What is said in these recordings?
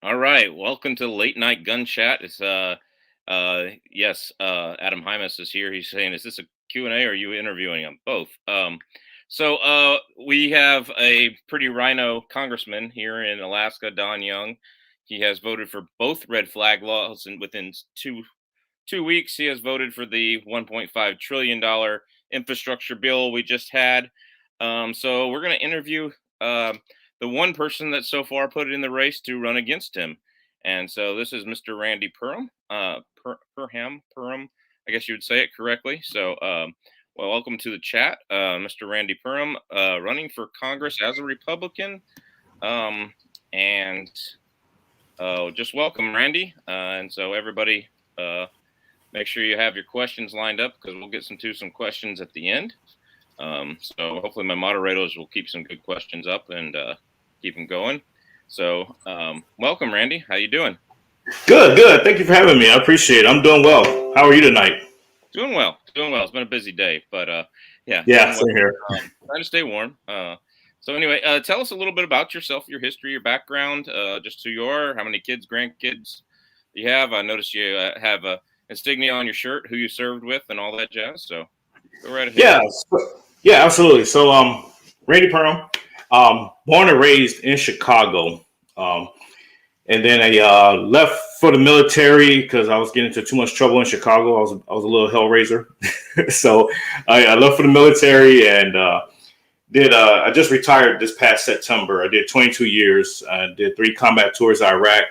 All right, welcome to Late Night Gun Chat. It's yes, Adam Hymas is here. He's saying, "Is this a Q&A or are you interviewing him?" Both. We have a pretty rhino congressman here in Alaska, Don Young. He has voted for both red flag laws, and within two weeks, he has voted for the $1.5 trillion infrastructure bill we just had. So we're going to interview the one person that so far put it in the race to run against him. And so this is Mr. Randy Purham, Purham. I guess you would say it correctly. Well, welcome to the chat, Mr. Randy Purham, running for Congress as a Republican. And Just welcome, Randy. And so everybody, make sure you have your questions lined up because we'll get some questions at the end. So hopefully my moderators will keep some good questions up and keep them going. So welcome, Randy. How you doing? Good, good. Thank you for having me. I appreciate it. I'm doing well. How are you tonight? Doing well. Doing well. It's been a busy day, but yeah, Yeah, doing well. same here. Trying to stay warm. So anyway, tell us a little bit about yourself, your history, your background, just who you are, how many kids, grandkids you have. I noticed you have a insignia on your shirt, who you served with, and all that jazz. So go right ahead. Yeah, yeah, absolutely. So, Randy Purham, born and raised in Chicago, and then I left for the military because I was getting into too much trouble in Chicago. I was a little hellraiser, so I left for the military and did. I just retired this past September. I did 22 years. I did 3 combat tours in Iraq,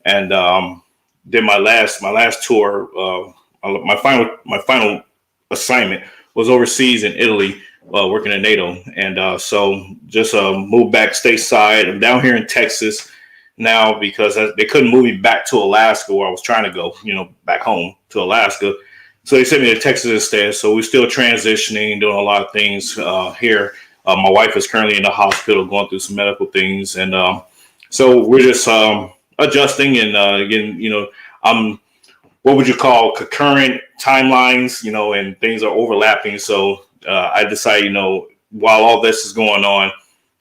and did my last tour. My final assignment was overseas in Italy, working at NATO, and so just moved back stateside. I'm down here in Texas now because they couldn't move me back to Alaska where I was trying to go, back home to Alaska. So they sent me to Texas instead. So we're still transitioning, doing a lot of things here. My wife is currently in the hospital going through some medical things, and so we're just adjusting. And again, I'm what would you call concurrent timelines, and things are overlapping. So I decided, while all this is going on,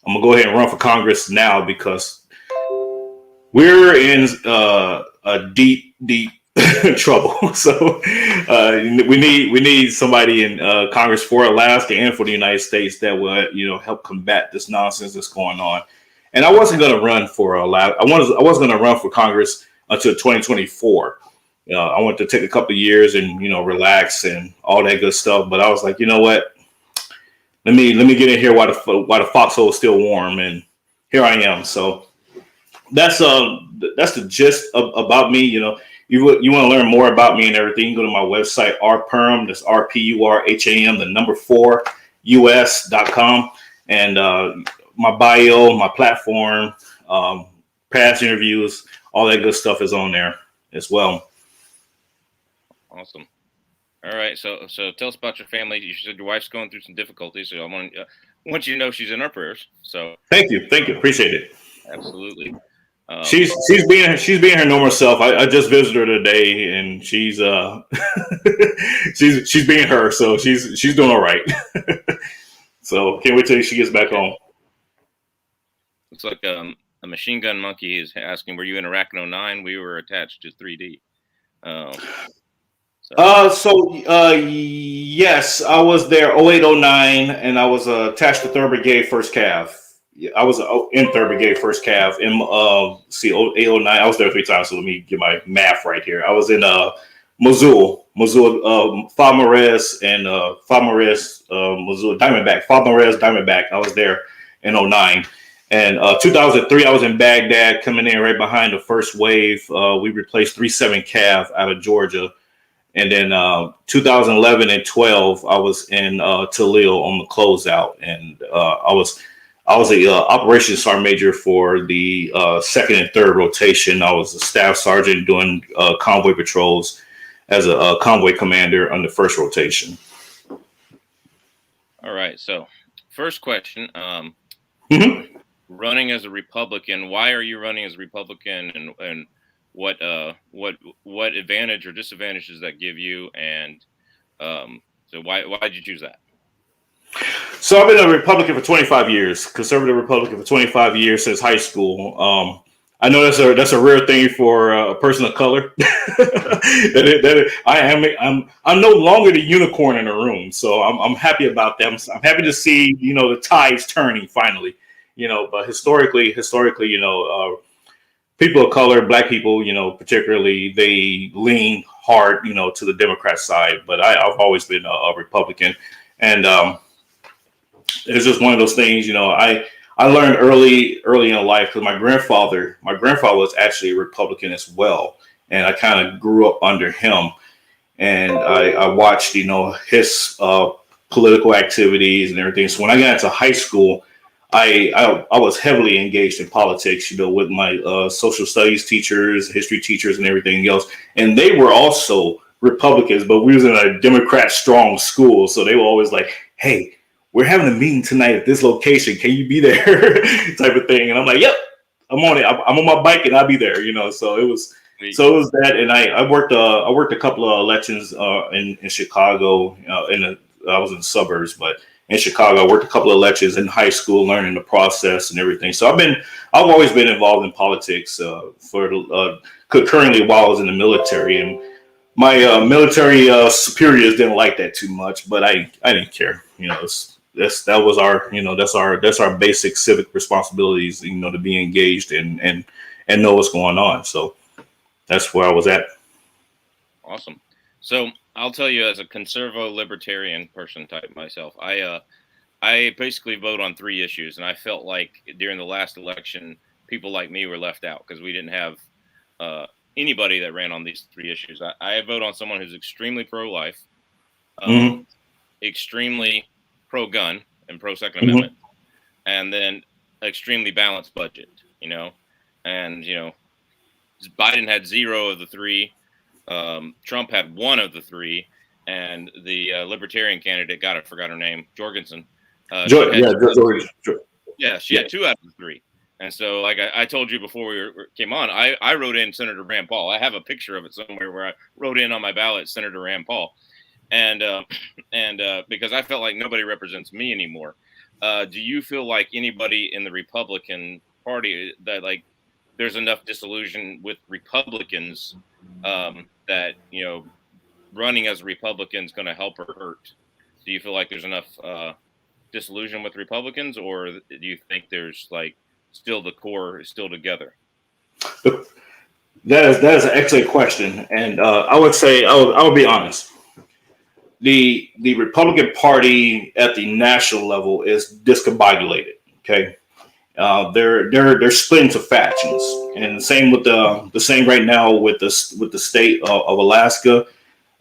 I'm gonna go ahead and run for Congress now because we're in a deep trouble. So we need somebody in Congress for Alaska and for the United States that would help combat this nonsense that's going on. And I wasn't going to run for Alaska. I was going to run for Congress until 2024. I wanted to take a couple of years and relax and all that good stuff. But I was like, you know what? Let me get in here while the foxhole is still warm, and here I am. So that's the gist about me. You want to learn more about me and everything, you can go to my website, rpurham, that's RPURHAM, the number 4 US.com, and my bio, my platform, past interviews, all that good stuff is on there as well. Awesome. All right. So tell us about your family. You said your wife's going through some difficulties, so I want you to know she's in our prayers. So Thank you, appreciate it. absolutely. She's being her normal self. I just visited her today, and she's she's being her, so she's doing all right. So can't wait till she gets back home. Looks like a machine gun monkey is asking, were you in Iraq in '09? We were attached to 3D. Yes, I was there 0809, and I was attached to 3rd Brigade, 1st Cav. Yeah, I was in 3rd Brigade, 1st Cav. In 0809, I was there 3 times. So let me get my math right here. I was in Mosul, Falmarez, and Mosul, Diamondback. I was there in '09. And 2003, I was in Baghdad, coming in right behind the first wave. We replaced 37 Cav out of Georgia. And then 2011 and 12, I was in Talil on the closeout, and I was a operations sergeant major for the 2nd and 3rd rotation. I was a staff sergeant doing convoy patrols as a convoy commander on the 1st rotation. All right. So first question, running as a Republican, why are you running as a Republican, and what advantage or disadvantage does that give you? And so why did you choose that? So I've been a Republican for 25 years, conservative Republican for 25 years since high school. I know that's a rare thing for a person of color. I'm no longer the unicorn in the room, so I'm happy about that. I'm happy to see the tides turning finally. But historically, people of color, black people, particularly, they lean hard, to the Democrat side. But I've always been a Republican, and it's just one of those things. I learned early in life because my grandfather was actually a Republican as well, and I kind of grew up under him, and I watched his political activities and everything. So when I got into high school, I was heavily engaged in politics, with my social studies teachers, history teachers, and everything else, and they were also Republicans, but we was in a Democrat strong school, so they were always like, "Hey, we're having a meeting tonight at this location. Can you be there?" type of thing. And I'm like, "Yep, I'm on it. I'm on my bike and I'll be there." So it was that, and I worked a couple of elections in Chicago. I was in the suburbs, but in Chicago, I worked a couple of elections in high school, learning the process and everything. So I've always been involved in politics currently while I was in the military, and my military superiors didn't like that too much, but I didn't care. That was our that's our basic civic responsibilities. To be engaged and know what's going on. So that's where I was at. Awesome. So I'll tell you, as a conservative libertarian person type myself, I basically vote on three issues, and I felt like during the last election, people like me were left out because we didn't have anybody that ran on these three issues. I vote on someone who's extremely pro-life, Mm-hmm. extremely pro-gun and pro-Second Mm-hmm. Amendment, and then extremely balanced budget. And Biden had zero of the three. Trump had one of the three, and the libertarian candidate, God, I forgot her name, Jorgensen. She had Yeah, two out of the three. George. Yeah, she Yeah. had two out of the three. And so, like I told you before came on, I wrote in Senator Rand Paul. I have a picture of it somewhere where I wrote in on my ballot Senator Rand Paul, and because I felt like nobody represents me anymore. Do you feel like anybody in the Republican Party that there's enough disillusion with Republicans that running as a Republican is going to help or hurt? Do you feel like there's enough disillusion with Republicans, or do you think there's still the core is still together? That is an excellent question, and I would say I would be honest. The Republican Party at the national level is discombobulated. Okay, they're split into factions, and same with the same right now with the state of Alaska,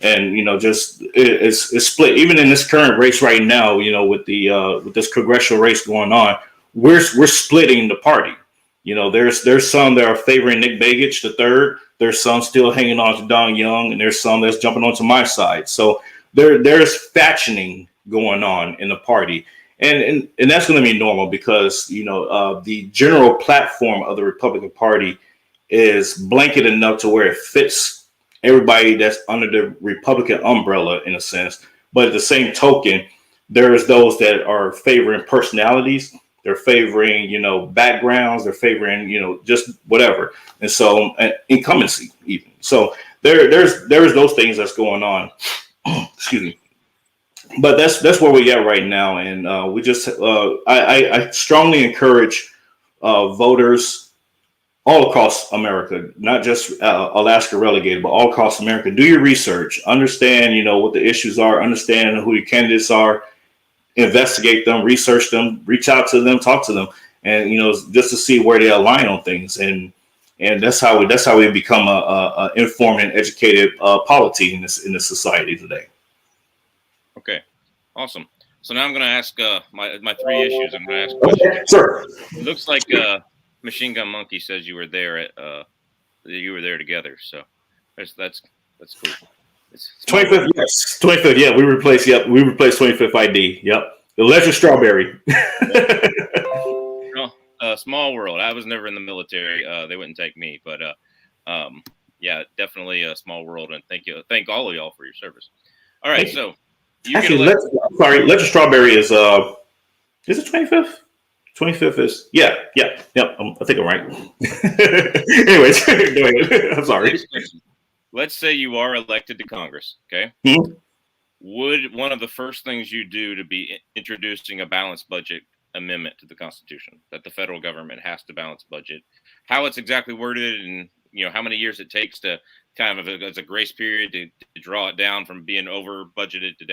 and just it's split. Even in this current race right now, with this congressional race going on, we're splitting the party. There's some that are favoring Nick Begich the third. There's some still hanging on to Don Young, and there's some that's jumping onto my side. So there's factioning going on in the party, and that's going to be normal because the general platform of the Republican Party is blanket enough to where it fits everybody that's under the Republican umbrella in a sense. But at the same token, there's those that are favoring personalities. They're favoring, backgrounds. They're favoring, just whatever. And so incumbency even. So there's those things that's going on. Excuse me. But that's where we at right now. And we just, I strongly encourage voters all across America, not just Alaska relegated, but all across America. Do your research, understand, what the issues are, understand who your candidates are, investigate them, research them, reach out to them, talk to them, and just to see where they align on things. And that's how we become a informed and educated polity in this society today. Okay, awesome. So now I'm going to ask my three issues. I'm going to ask Okay, questions. sure. It looks like Machine Gun Monkey says you were there together. So that's cool. It's 25th, yes. 25th, yeah. We replaced 25th ID. Yep. Electric Strawberry. Small world. I was never in the military. They wouldn't take me, but yeah, definitely a small world. And thank all of y'all for your service. All right, so Actually, Electric Strawberry is it 25th? 25th is yep. I think I'm right. Anyways, go ahead. I'm sorry. Next question. Let's say you are elected to Congress. Okay. Hmm? Would one of the first things you do to be introducing a balanced budget amendment to the Constitution that the federal government has to balance budget? How it's exactly worded, and how many years it takes to kind of as a grace period to draw it down from being over budgeted to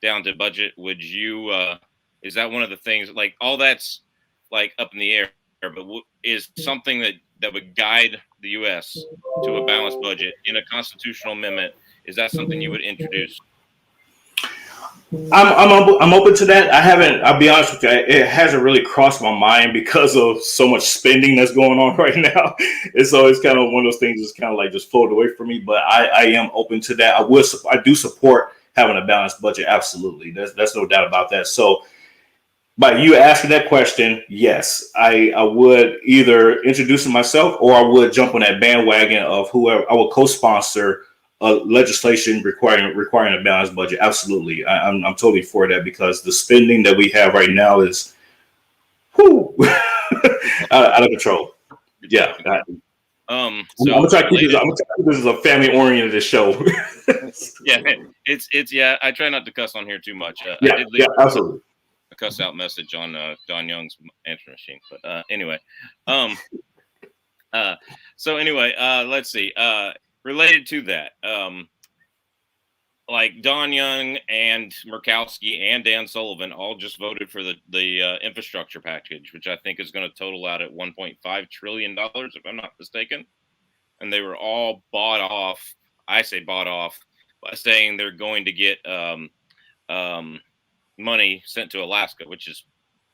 down to budget. Would you? Is that one of the things? Like all that's like up in the air, but is something that would guide the U.S. to a balanced budget in a constitutional amendment? Is that something you would introduce? I'm open to that. I haven't. I'll be honest with you. It hasn't really crossed my mind because of so much spending that's going on right now. And so it's kind of one of those things that's kind of like just floated away from me. But I am open to that. I do support having a balanced budget. Absolutely. That's no doubt about that. So by you asking that question, yes, I would either introduce it myself or I would jump on that bandwagon of whoever I will co-sponsor legislation requiring a balanced budget. Absolutely, I'm totally for that because the spending that we have right now is out of control. Yeah. I'm gonna try to keep this is a family oriented show. Yeah, it's I try not to cuss on here too much. I did leave absolutely a cuss out message on Don Young's answer machine, but anyway, so anyway, let's see. Related to that, like Don Young and Murkowski and Dan Sullivan all just voted for the infrastructure package, which I think is going to total out at $1.5 trillion, if I'm not mistaken. And they were all bought off. I say bought off by saying they're going to get money sent to Alaska, which is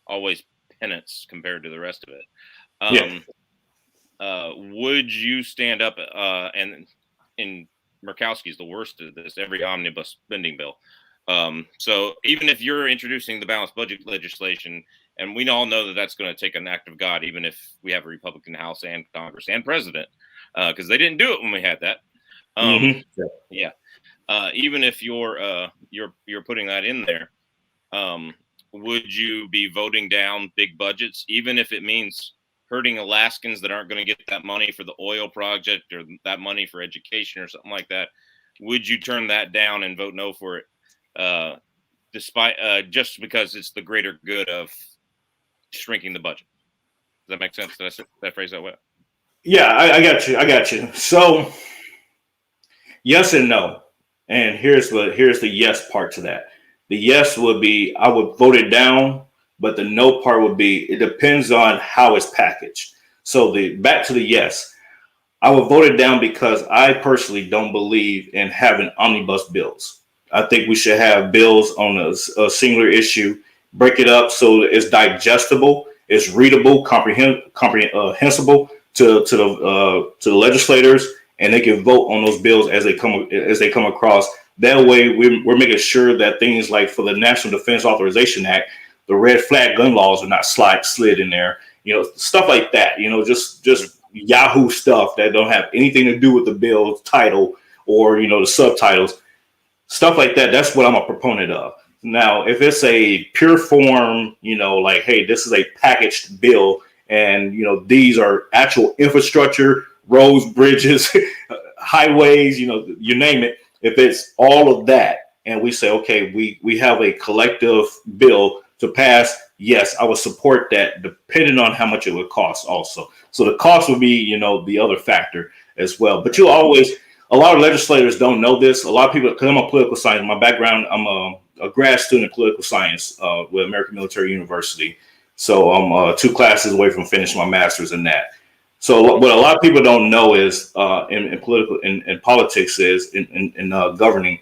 always peanuts compared to the rest of it. Would you stand up and Murkowski's the worst of this, every omnibus spending bill. So even if you're introducing the balanced budget legislation, and we all know that that's going to take an act of God, even if we have a Republican House and Congress and president, because they didn't do it when we had that. Even if you're putting that in there, would you be voting down big budgets, even if it means hurting Alaskans that aren't going to get that money for the oil project or that money for education or something like that? Would you turn that down and vote no for it, despite just because it's the greater good of shrinking the budget? Does that make sense? Did I phrase that way? Yeah, I got you. So yes and no. And here's the yes part to that. The yes would be I would vote it down, but the no part would be it depends on how it's packaged. So back to the yes, I would vote it down because I personally don't believe in having omnibus bills. I think we should have bills on a singular issue, break it up so it's digestible, it's readable, comprehensible to the legislators, and they can vote on those bills as they come across. That way, we're making sure that things like for the National Defense Authorization Act, the red flag gun laws are not slid in there. Stuff like that. Just Yahoo stuff that don't have anything to do with the bill title or the subtitles. Stuff like that. That's what I'm a proponent of. Now, if it's a pure form, like, hey, this is a packaged bill, and these are actual infrastructure, roads, bridges, highways, you name it. If it's all of that, and we say, okay, we have a collective bill to pass, yes, I would support that, depending on how much it would cost also. So the cost would be, the other factor as well. But a lot of legislators don't know this. A lot of people, because I'm a political science, my background, I'm a grad student in political science with American Military University. So I'm 2 classes away from finishing my master's in that. So what a lot of people don't know is in politics is in governing,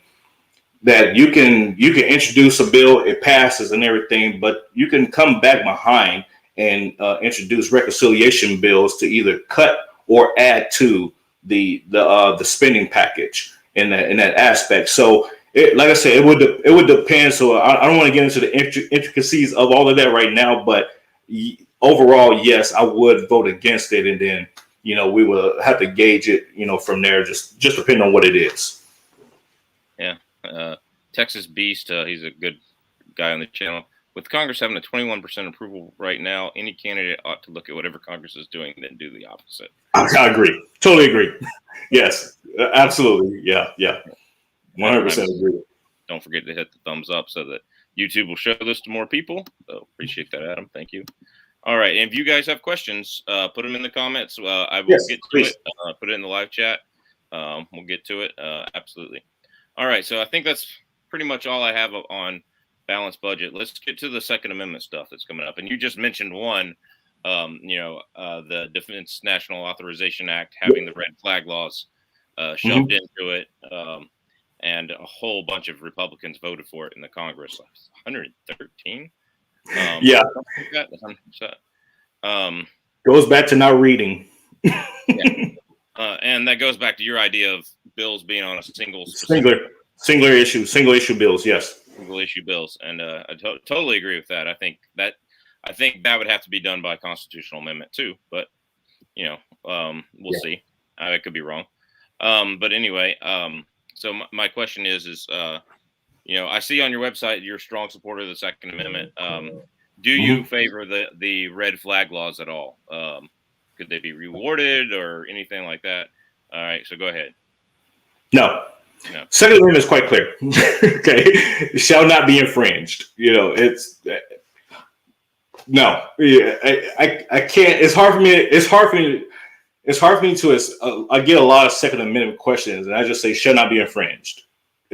that you can introduce a bill, it passes and everything, but you can come back behind and introduce reconciliation bills to either cut or add to the spending package in that aspect. So like I said, it would depend. So I don't want to get into the intricacies of all of that right now, but overall, yes, I would vote against it, and then we will have to gauge it from there, just depending on what it is. Yeah. Texas Beast, he's a good guy on the channel. with Congress having a 21% approval right now, any candidate ought to look at whatever Congress is doing and then do the opposite. I agree. Totally agree. Yes, absolutely. Yeah, yeah. 100% agree. Don't forget to hit the thumbs up so that YouTube will show this to more people. So appreciate that, Adam. Thank you. All right. And if you guys have questions, put them in the comments. I will get to it. Put it in the live chat. We'll get to it. Absolutely. All right. So I think that's pretty much all I have on balanced budget. Let's get to the Second Amendment stuff that's coming up. And you just mentioned one, the Defense National Authorization Act having the red flag laws shoved into it. And a whole bunch of Republicans voted for it in the Congress. 113. Yeah. Goes back to not reading. Yeah. And that goes back to your idea of bills being on a single issue bills. Yes. Single issue bills. And I totally agree with that. I think that would have to be done by constitutional amendment too, but we'll see. I could be wrong. But anyway, so my question is, I see on your website you're a strong supporter of the Second Amendment. Do you favor the red flag laws at all? Could they be rewarded or anything like that? All right, so go ahead. No. Second Amendment is quite clear. Okay, it shall not be infringed. It's no. I can't. It's hard for me. It's hard for me to. I get a lot of Second Amendment questions, and I just say shall not be infringed.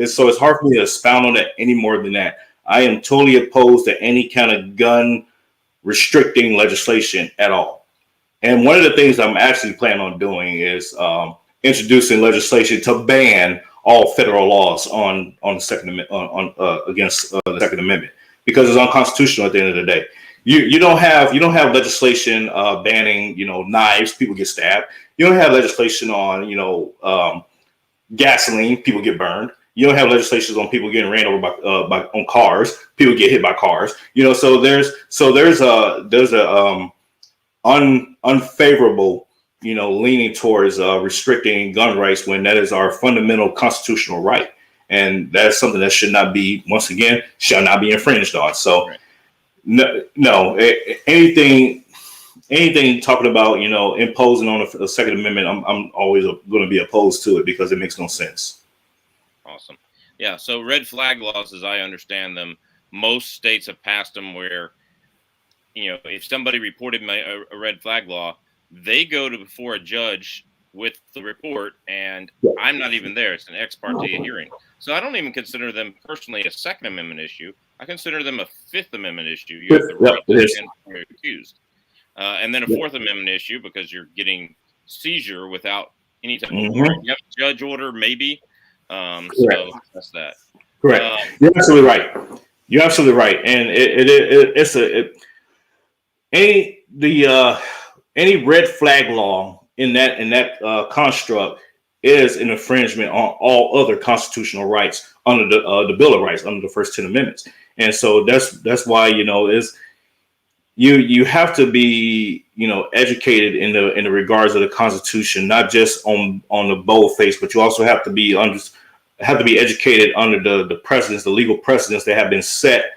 So it's hard for me to expound on that any more than that. I am totally opposed to any kind of gun restricting legislation at all. And one of the things I'm actually planning on doing is introducing legislation to ban all federal laws on the Second Amendment against the Second Amendment, because it's unconstitutional at the end of the day. You don't have legislation banning knives, people get stabbed. You don't have legislation on gasoline, people get burned. You don't have legislation on people getting ran over on cars, people get hit by cars. So there's a unfavorable leaning towards restricting gun rights when that is our fundamental constitutional right, and that is something that should not be, once again, shall not be infringed on. So. Right. No, anything talking about imposing on the Second Amendment, I'm always going to be opposed to it because it makes no sense. Awesome. Yeah. So red flag laws, as I understand them, most states have passed them where, if somebody reported a red flag law, they go before a judge with the report, and I'm not even there. It's an ex parte hearing. So I don't even consider them personally a Second Amendment issue. I consider them a Fifth Amendment issue. You have the right to stand before you're accused. And then a Fourth Amendment issue because you're getting seizure without any type of warrant. You have a judge order, maybe. So that's that. Correct. You're absolutely right. You're absolutely right. And any red flag law in that construct is an infringement on all other constitutional rights under the Bill of Rights, under the first 10 amendments. And so that's why you have to be educated in the regards of the Constitution, not just on the boldface, but you also have to be educated under the precedents, the legal precedents that have been set.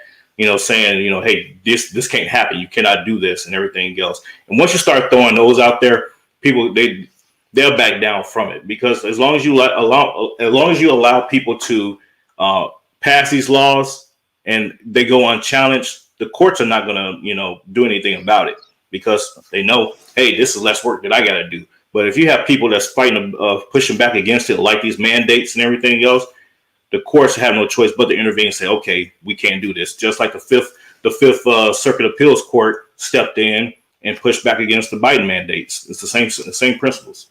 Saying hey, this can't happen, you cannot do this, and everything else. And once you start throwing those out there, people they'll back down from it, because as long as you allow people to pass these laws and they go unchallenged, the courts are not going to do anything about it, because they know, hey, this is less work that I got to do. But if you have people that's fighting pushing back against it, like these mandates and everything else, the courts have no choice but to intervene and say, okay, we can't do this. Just like the Fifth Circuit Appeals Court stepped in and pushed back against the Biden mandates. It's the same principles.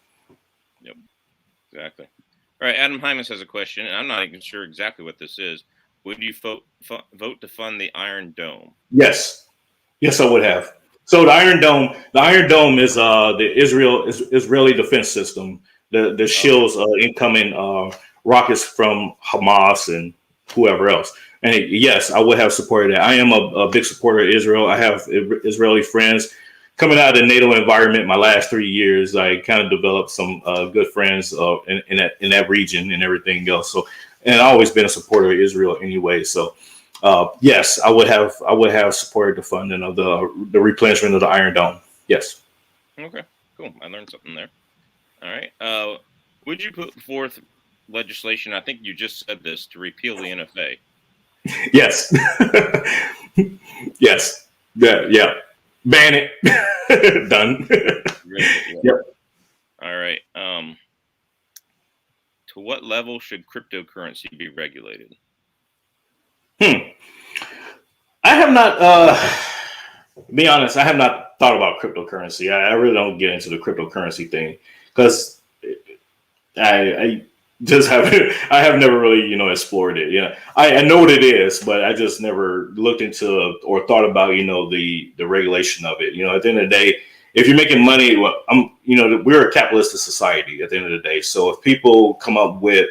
Yep, exactly. All right, Adam Hymas has a question, and I'm not even sure exactly what this is. Would you vote to fund the Iron Dome? Yes, I would have. So the Iron Dome is the Israeli defense system that shields incoming rockets from Hamas and whoever else. And yes, I would have supported that. I am a big supporter of Israel. I have Israeli friends. Coming out of the NATO environment, my last 3 years, I kind of developed some good friends in that region and everything else. So, and I've always been a supporter of Israel anyway. So, Yes, I would have supported the funding of the replenishment of the Iron Dome. Yes. Okay, cool. I learned something there. All right. Would you put forth legislation? I think you just said this to repeal the NFA. Yes. Yes. Yeah. Yeah. Ban it. Done. Yep. All right. To what level should cryptocurrency be regulated? Hmm. I have not. Be honest, I have not thought about cryptocurrency. I really don't get into the cryptocurrency thing because I just haven't. I have never really, explored it. I know what it is, but I just never looked into or thought about, the regulation of it. At the end of the day, if you're making money, well, we're a capitalistic society at the end of the day. So if people come up with,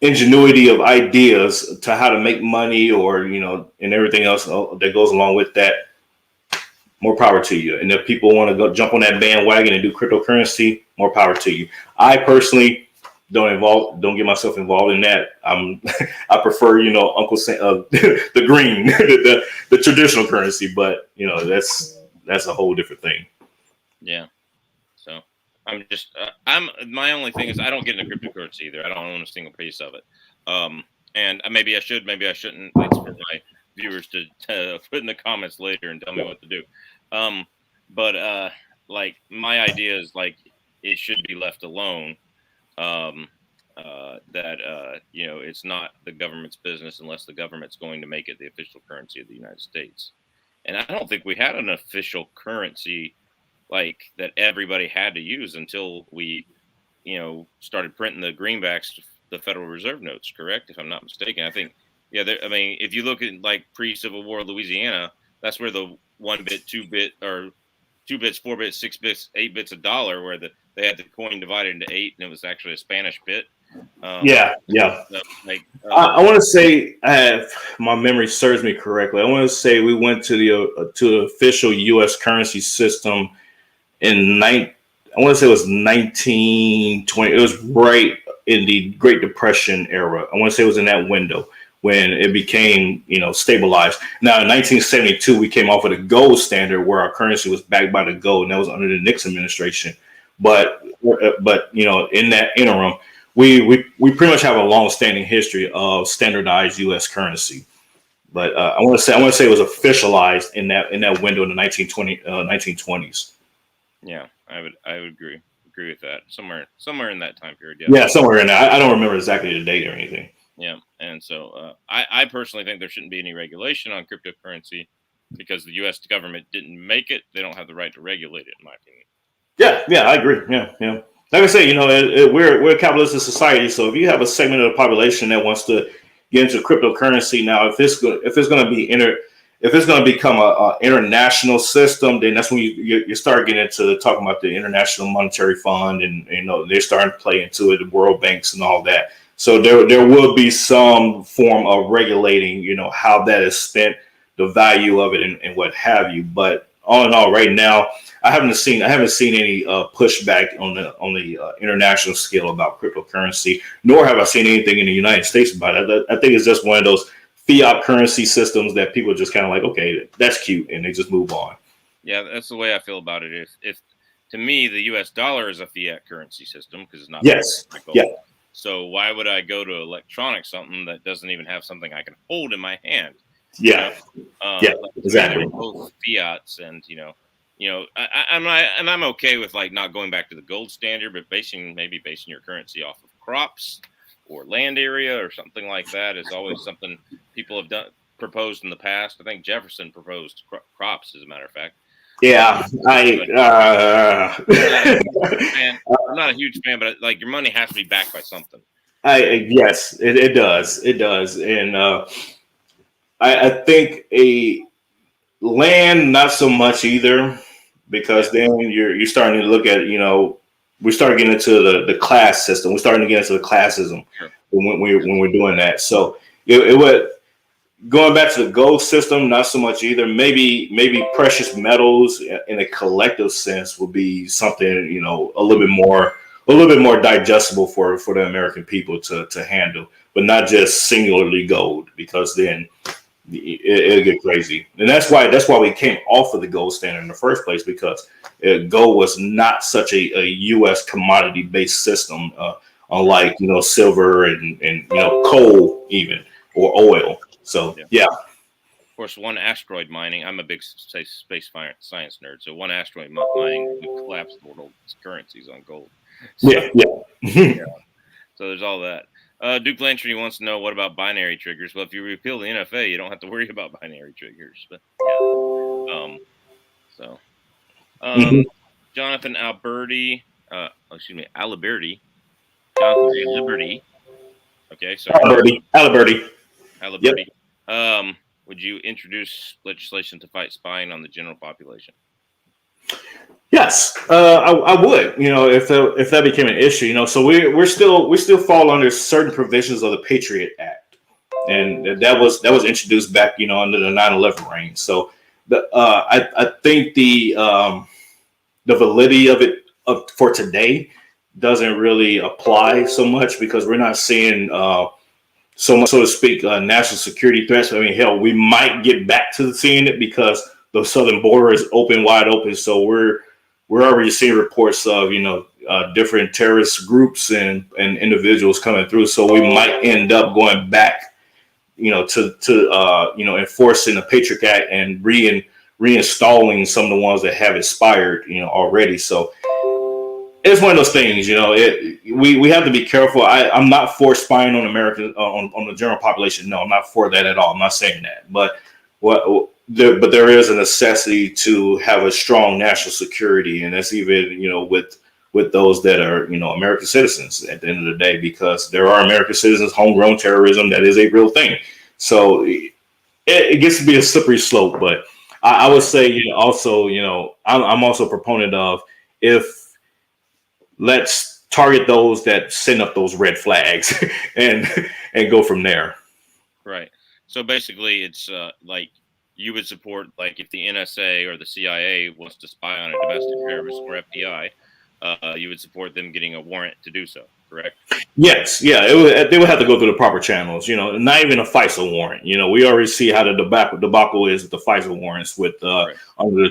ingenuity of ideas to how to make money, or and everything else that goes along with that, more power to you. And if people want to go jump on that bandwagon and do cryptocurrency, more power to you. I personally don't get myself involved in that. I prefer, Uncle Sam, the green, the traditional currency, but that's a whole different thing. Yeah. So I'm my only thing is I don't get into cryptocurrency either. I don't own a single piece of it. And maybe I should, maybe I shouldn't. It's for my viewers to put in the comments later and tell me what to do. But like my idea is like it should be left alone. That it's not the government's business unless the government's going to make it the official currency of the United States. And I don't think we had an official currency like that everybody had to use until we, started printing the greenbacks, the Federal Reserve notes. Correct, if I'm not mistaken. I think, yeah. I mean, if you look at like pre-Civil War Louisiana, that's where the 1 bit, 2 bit, or 2 bits, 4 bits, 6 bits, 8 bits a dollar, where they had the coin divided into 8, and it was actually a Spanish bit. Yeah. I want to say, if my memory serves me correctly, I want to say we went to the official U.S. currency system I want to say it was 1920. It was right in the Great Depression era. I want to say it was in that window when it became, stabilized. Now in 1972, we came off of the gold standard where our currency was backed by the gold, and that was under the Nixon administration. But in that interim, we pretty much have a long-standing history of standardized U.S. currency. But I want to say it was officialized in that window in the 1920s. Yeah, I would agree with that. Somewhere in that time period. Yeah, somewhere in there. I don't remember exactly the date or anything. Yeah, and so I personally think there shouldn't be any regulation on cryptocurrency because the U.S. government didn't make it. They don't have the right to regulate it, in my opinion. Yeah, I agree. Yeah. Like I say, we're a capitalistic society. So if you have a segment of the population that wants to get into cryptocurrency now, if it's going to become a international system, then that's when you start getting into talking about the International Monetary Fund, and they're starting to play into it, the World Banks and all that. So there will be some form of regulating, how that is spent, the value of it, and what have you. But all in all, right now, I haven't seen any pushback on the international scale about cryptocurrency, nor have I seen anything in the United States about it. I think it's just one of those fiat currency systems that people just kind of like, okay, that's cute, and they just move on. Yeah, that's the way I feel about it. If to me the U.S. dollar is a fiat currency system because it's not. Yes. Yeah. So why would I go to electronic something that doesn't even have something I can hold in my hand? Yeah. Exactly. They're both fiats, and I'm okay with like not going back to the gold standard, but basing your currency off of crops or land area or something like that is always something people have proposed in the past. I think Jefferson proposed crops, as a matter of fact. Yeah, I'm not a huge fan, but like your money has to be backed by something. Yes, it does, and I think a land not so much either, because then you're starting to look at we start getting into the class system. We're starting to get into the classism when we're doing that. So it would. Going back to the gold system, not so much either. Maybe precious metals in a collective sense would be something, a little bit more a little bit more digestible for the American people to handle, but not just singularly gold, because then it'll get crazy. And that's why we came off of the gold standard in the first place, because gold was not such a U.S. commodity based system, unlike silver and coal even, or oil. So yeah. Of course, one asteroid mining. I'm a big space science nerd, so one asteroid mining would collapse the world's currencies on gold. So, yeah. So there's all that. Duke Lantry wants to know, what about binary triggers? Well, if you repeal the NFA, you don't have to worry about binary triggers. But yeah. Jonathan Alberti, Aliberti. Jonathan A. Liberty. Okay, sorry. Aliberti. Yep. Would you introduce legislation to fight spying on the general population? Yes, I would. If that became an issue, so we still fall under certain provisions of the Patriot Act, and that was introduced back under the 9/11 reign. So I think the validity of it for today doesn't really apply so much, because we're not seeing so much, so to speak, national security threats. I mean, hell, we might get back to seeing it because the southern border is wide open. So we're already seeing reports of different terrorist groups and individuals coming through. So we might end up going back, to enforcing the Patriot Act and reinstalling some of the ones that have expired, already. So it's one of those things, we have to be careful. I'm not for spying on America, on the general population. No, I'm not for that at all. I'm not saying that. But there is a necessity to have a strong national security, and that's even, with those that are, American citizens at the end of the day, because there are American citizens, homegrown terrorism, that is a real thing. So it gets to be a slippery slope. But I would say, also, I'm also a proponent of, if let's target those that send up those red flags and go from there. Right. So basically, it's like you would support, like, if the NSA or the CIA wants to spy on a domestic terrorist, or FBI, you would support them getting a warrant to do so, correct? Yes, yeah, they would have to go through the proper channels. Not even a FISA warrant. We already see how the debacle is with the FISA warrants with Right. under the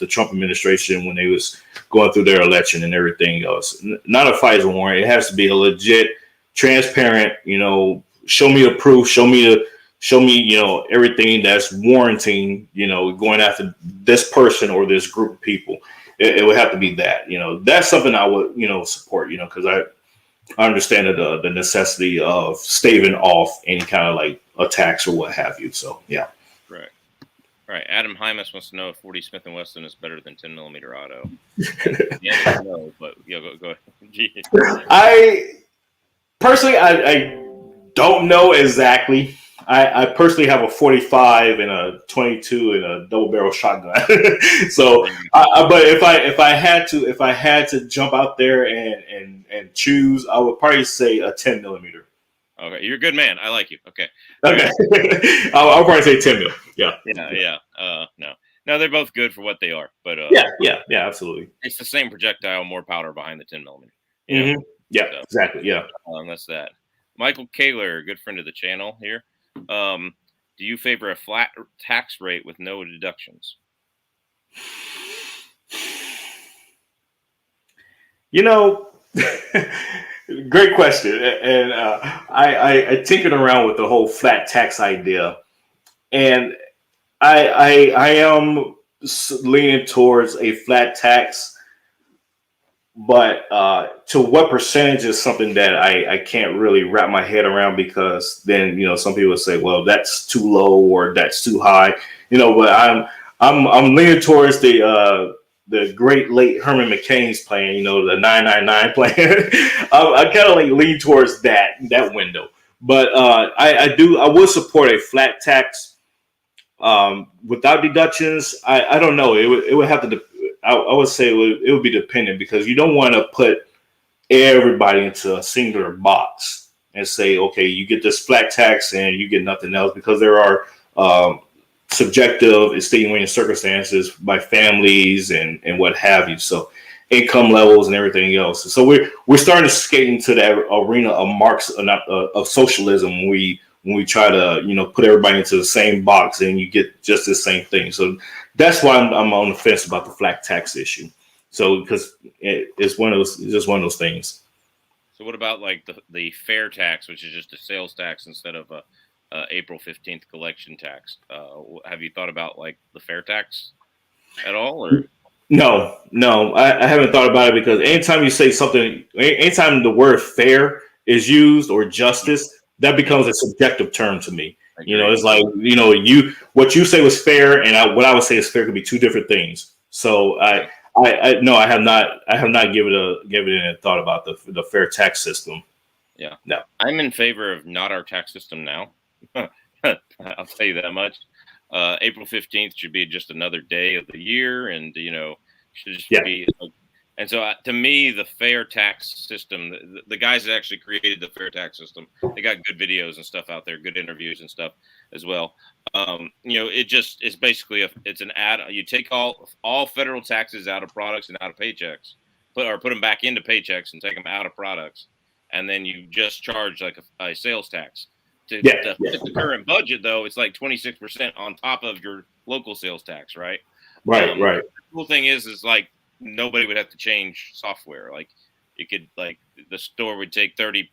Trump administration, when they was going through their election and everything else. Not a FISA warrant. It has to be a legit, transparent. Show me the proof. Show me everything that's warranting going after this person or this group of people. It would have to be that. That's something I would support. Because I understand the necessity of staving off any kind of like attacks or what have you. So yeah. Right. All right. Adam Hymas wants to know if 40 Smith & Wesson is better than 10 millimeter auto. The answer is no, but yeah, go ahead. I personally, I don't know exactly. I personally have a 45 and a 22 and a double barrel shotgun. So, but if I had to jump out there and choose, I would probably say a 10 millimeter. Okay, you're a good man. I like you. Okay. Okay. I'll probably say 10 mil. Yeah. Yeah. No, they're both good for what they are. But yeah, absolutely. It's the same projectile, more powder behind the 10 millimeter. Mm-hmm. Yeah, so, exactly. Yeah. That's that. Michael Kaler, good friend of the channel here. Do you favor a flat tax rate with no deductions? Great question. And I tinkered around with the whole flat tax idea, and I am leaning towards a flat tax, but to what percentage is something that I can't really wrap my head around, because then some people say, well, that's too low or that's too high, but I'm leaning towards the great late Herman McCain's plan, the 999 plan. I kind of like lean towards that window, but I would support a flat tax without deductions. I don't know. It would have to. I would say it would be dependent, because you don't want to put everybody into a singular box and say, okay, you get this flat tax and you get nothing else, because there are subjective extenuating circumstances by families and what have you. So income levels and everything else. So we're starting to skate into that arena of of socialism when we try to put everybody into the same box and you get just the same thing. So that's why I'm on the fence about the flat tax issue. So because it's just one of those things. So what about like the fair tax, which is just a sales tax instead of a April 15th collection tax? Have you thought about like the fair tax at all, or? No, I haven't thought about it because anytime you say something, anytime the word fair is used or justice, that becomes a subjective term to me. It's like, what you say was fair and what I would say is fair could be two different things. So no, I have not given it a thought about the fair tax system. Yeah. No. I'm in favor of not our tax system now. I'll tell you that much. April 15th should be just another day of the year, and should just be. And so, to me, the fair tax system, the guys that actually created the fair tax system, they got good videos and stuff out there, good interviews and stuff as well. It's basically it's an ad. You take all federal taxes out of products and out of paychecks, put them back into paychecks and take them out of products, and then you just charge like a sales tax. To fit the current budget, though, it's like 26% on top of your local sales tax, right? Right. The cool thing is like nobody would have to change software. Like you could, like the store would take 32%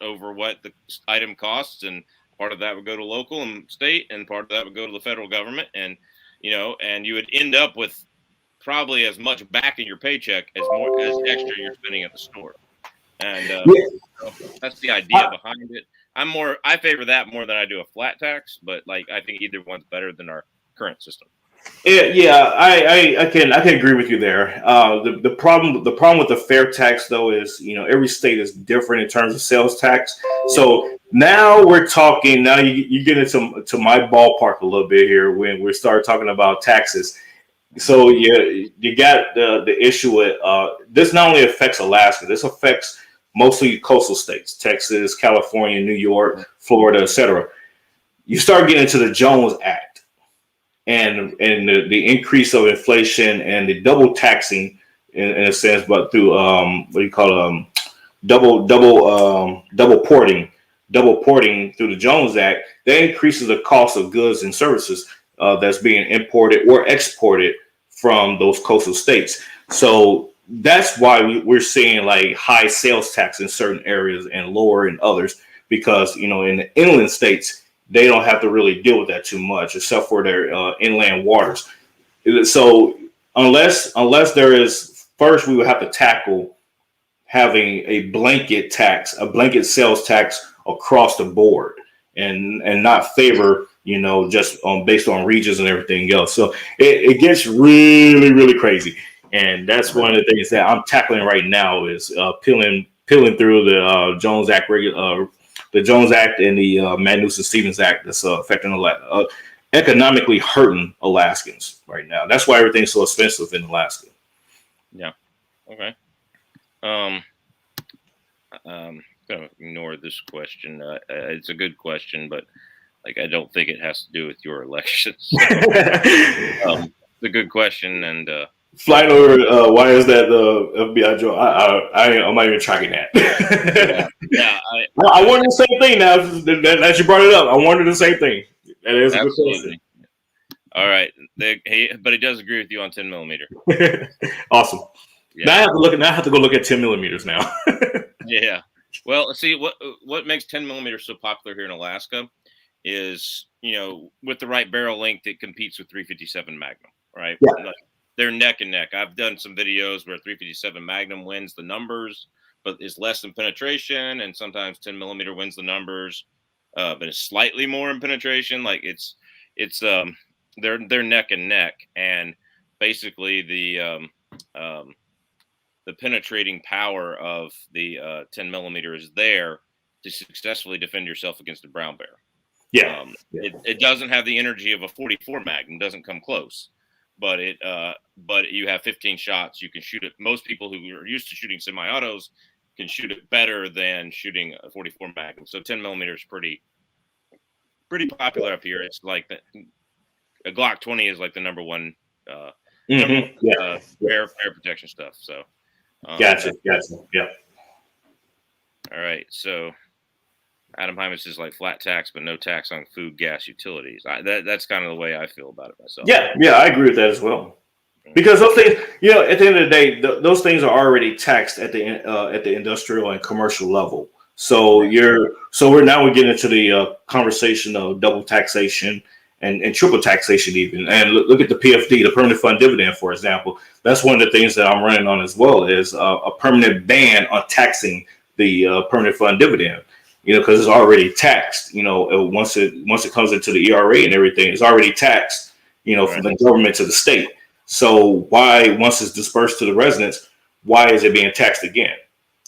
over what the item costs, and part of that would go to local and state, and part of that would go to the federal government, and and you would end up with probably as much back in your paycheck as extra you're spending at the store. And so that's the idea behind it. I favor that more than I do a flat tax, but like I think either one's better than our current system. Yeah, I can agree with you there. The problem with the fair tax though is every state is different in terms of sales tax. So now we're talking. Now you get into my ballpark a little bit here when we start talking about taxes. So you got the issue with this not only affects Alaska. This affects mostly coastal states: Texas, California, New York, Florida, etc. You start getting into the Jones Act and the increase of inflation and the double taxing in a sense, but through what do you call double porting through the Jones Act, that increases the cost of goods and services that's being imported or exported from those coastal states. So that's why we're seeing like high sales tax in certain areas and lower in others, because in the inland states they don't have to really deal with that too much, except for their inland waters. So unless there is, first we would have to tackle having a blanket sales tax across the board, and not favor just based on regions and everything else. So it gets really, really crazy. And that's one of the things that I'm tackling right now is peeling through the Jones Act the Jones Act and the Magnuson-Stevens Act that's affecting economically hurting Alaskans right now. That's why everything's so expensive in Alaska. Yeah. Okay. Gonna ignore this question. It's a good question, but like I don't think it has to do with your elections. It's a good question, and flying over. Why is that the FBI joke? I'm not even tracking that. yeah. I wondered the same thing. Now that you brought it up, I wondered the same thing. That is a good question. All right, but he does agree with you on 10 millimeter. Awesome. Yeah. Now I have to go look at 10 millimeters now. Yeah. Well, see what makes 10 millimeters so popular here in Alaska is with the right barrel length, it competes with 357 Magnum, right? Yeah. They're neck and neck. I've done some videos where 357 Magnum wins the numbers, but is less in penetration, and sometimes 10 millimeter wins the numbers, but it's slightly more in penetration. Like they're neck and neck, and basically the penetrating power of the 10 millimeter is there to successfully defend yourself against a brown bear. Yeah. It doesn't have the energy of a 44 Magnum, doesn't come close, but you have 15 shots. You can shoot it. Most people who are used to shooting semi-autos can shoot it better than shooting a 44 Magnum. So 10 millimeter is pretty popular up here. It's like a Glock 20 is like the number one Mm-hmm. Yeah. Fair protection stuff. So, Gotcha. Yeah. All right. So Adam Hyman says like flat tax, but no tax on food, gas, utilities. That's kind of the way I feel about it myself. Yeah, I agree with that as well. Because those things, at the end of the day, those things are already taxed at the industrial and commercial level. So we're getting into the conversation of double taxation and triple taxation even. And look at the PFD, the permanent fund dividend, for example. That's one of the things that I'm running on as well is a permanent ban on taxing the permanent fund dividend. Because it's already taxed. Once it comes into the ERA and everything, it's already taxed. From the government to the state. So why, once it's dispersed to the residents, why is it being taxed again?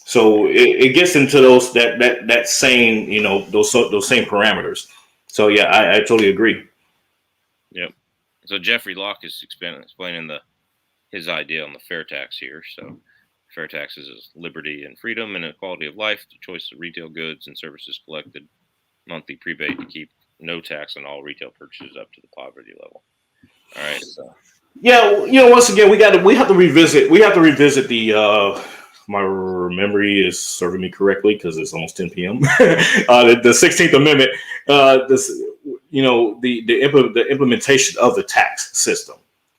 So it gets into that same, those same parameters. So yeah, I totally agree. Yep. So Jeffrey Locke is explaining his idea on the fair tax here. So fair taxes is liberty and freedom and equality of life, the choice of retail goods and services collected, monthly prebate to keep no tax on all retail purchases up to the poverty level. All right. So. Yeah, once again, we have to revisit the. My memory is serving me correctly because it's almost 10 p.m. The 16th Amendment. The implementation of the tax system,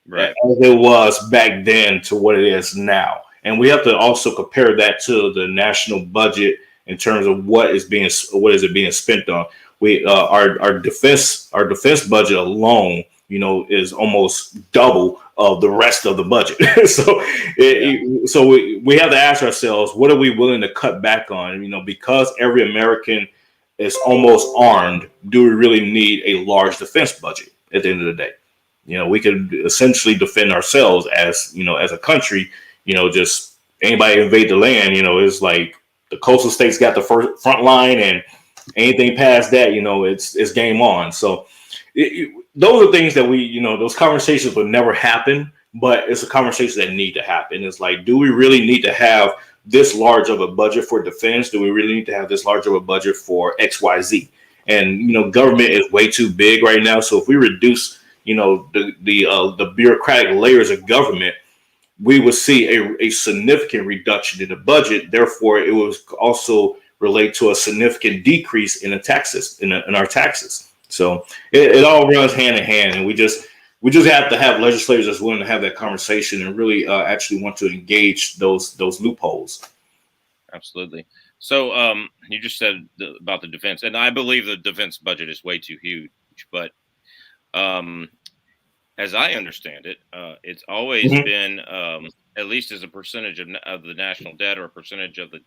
right, as it was back then to what it is now, and we have to also compare that to the national budget in terms of what is it being spent on. We our defense budget alone, is almost double of the rest of the budget. So we have to ask ourselves, what are we willing to cut back on? Because every American is almost armed, do we really need a large defense budget at the end of the day? We could essentially defend ourselves as a country. Just anybody invade the land, it's like the coastal states got the front line, and anything past that, it's game on. So those are things that those conversations would never happen, but it's a conversation that need to happen. It's like, do we really need to have this large of a budget for defense? Do we really need to have this large of a budget for XYZ? And government is way too big right now. So if we reduce, the bureaucratic layers of government, we would see a significant reduction in the budget. Therefore, it was also relate to a significant decrease in the taxes in our taxes. So it all runs hand in hand, and we just have to have legislators that's willing to have that conversation and really actually want to engage those loopholes. Absolutely. So you just said about the defense, and I believe the defense budget is way too huge. But as I understand it, it's always been, at least as a percentage of the national debt or a percentage of the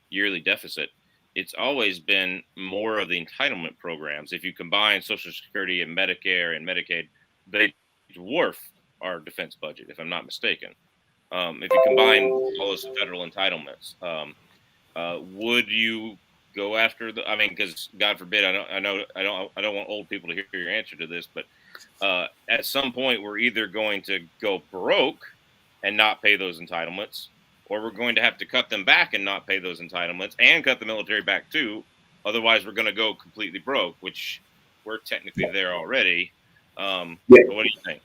yearly deficit, it's always been more of the entitlement programs. If you combine Social Security and Medicare and Medicaid, they dwarf our defense budget, if I'm not mistaken. If you combine all those federal entitlements, would you go after because God forbid, I don't want old people to hear your answer to this, but at some point we're either going to go broke and not pay those entitlements, or we're going to have to cut them back and not pay those entitlements and cut the military back too. Otherwise, we're going to go completely broke, which we're technically there already. What do you think?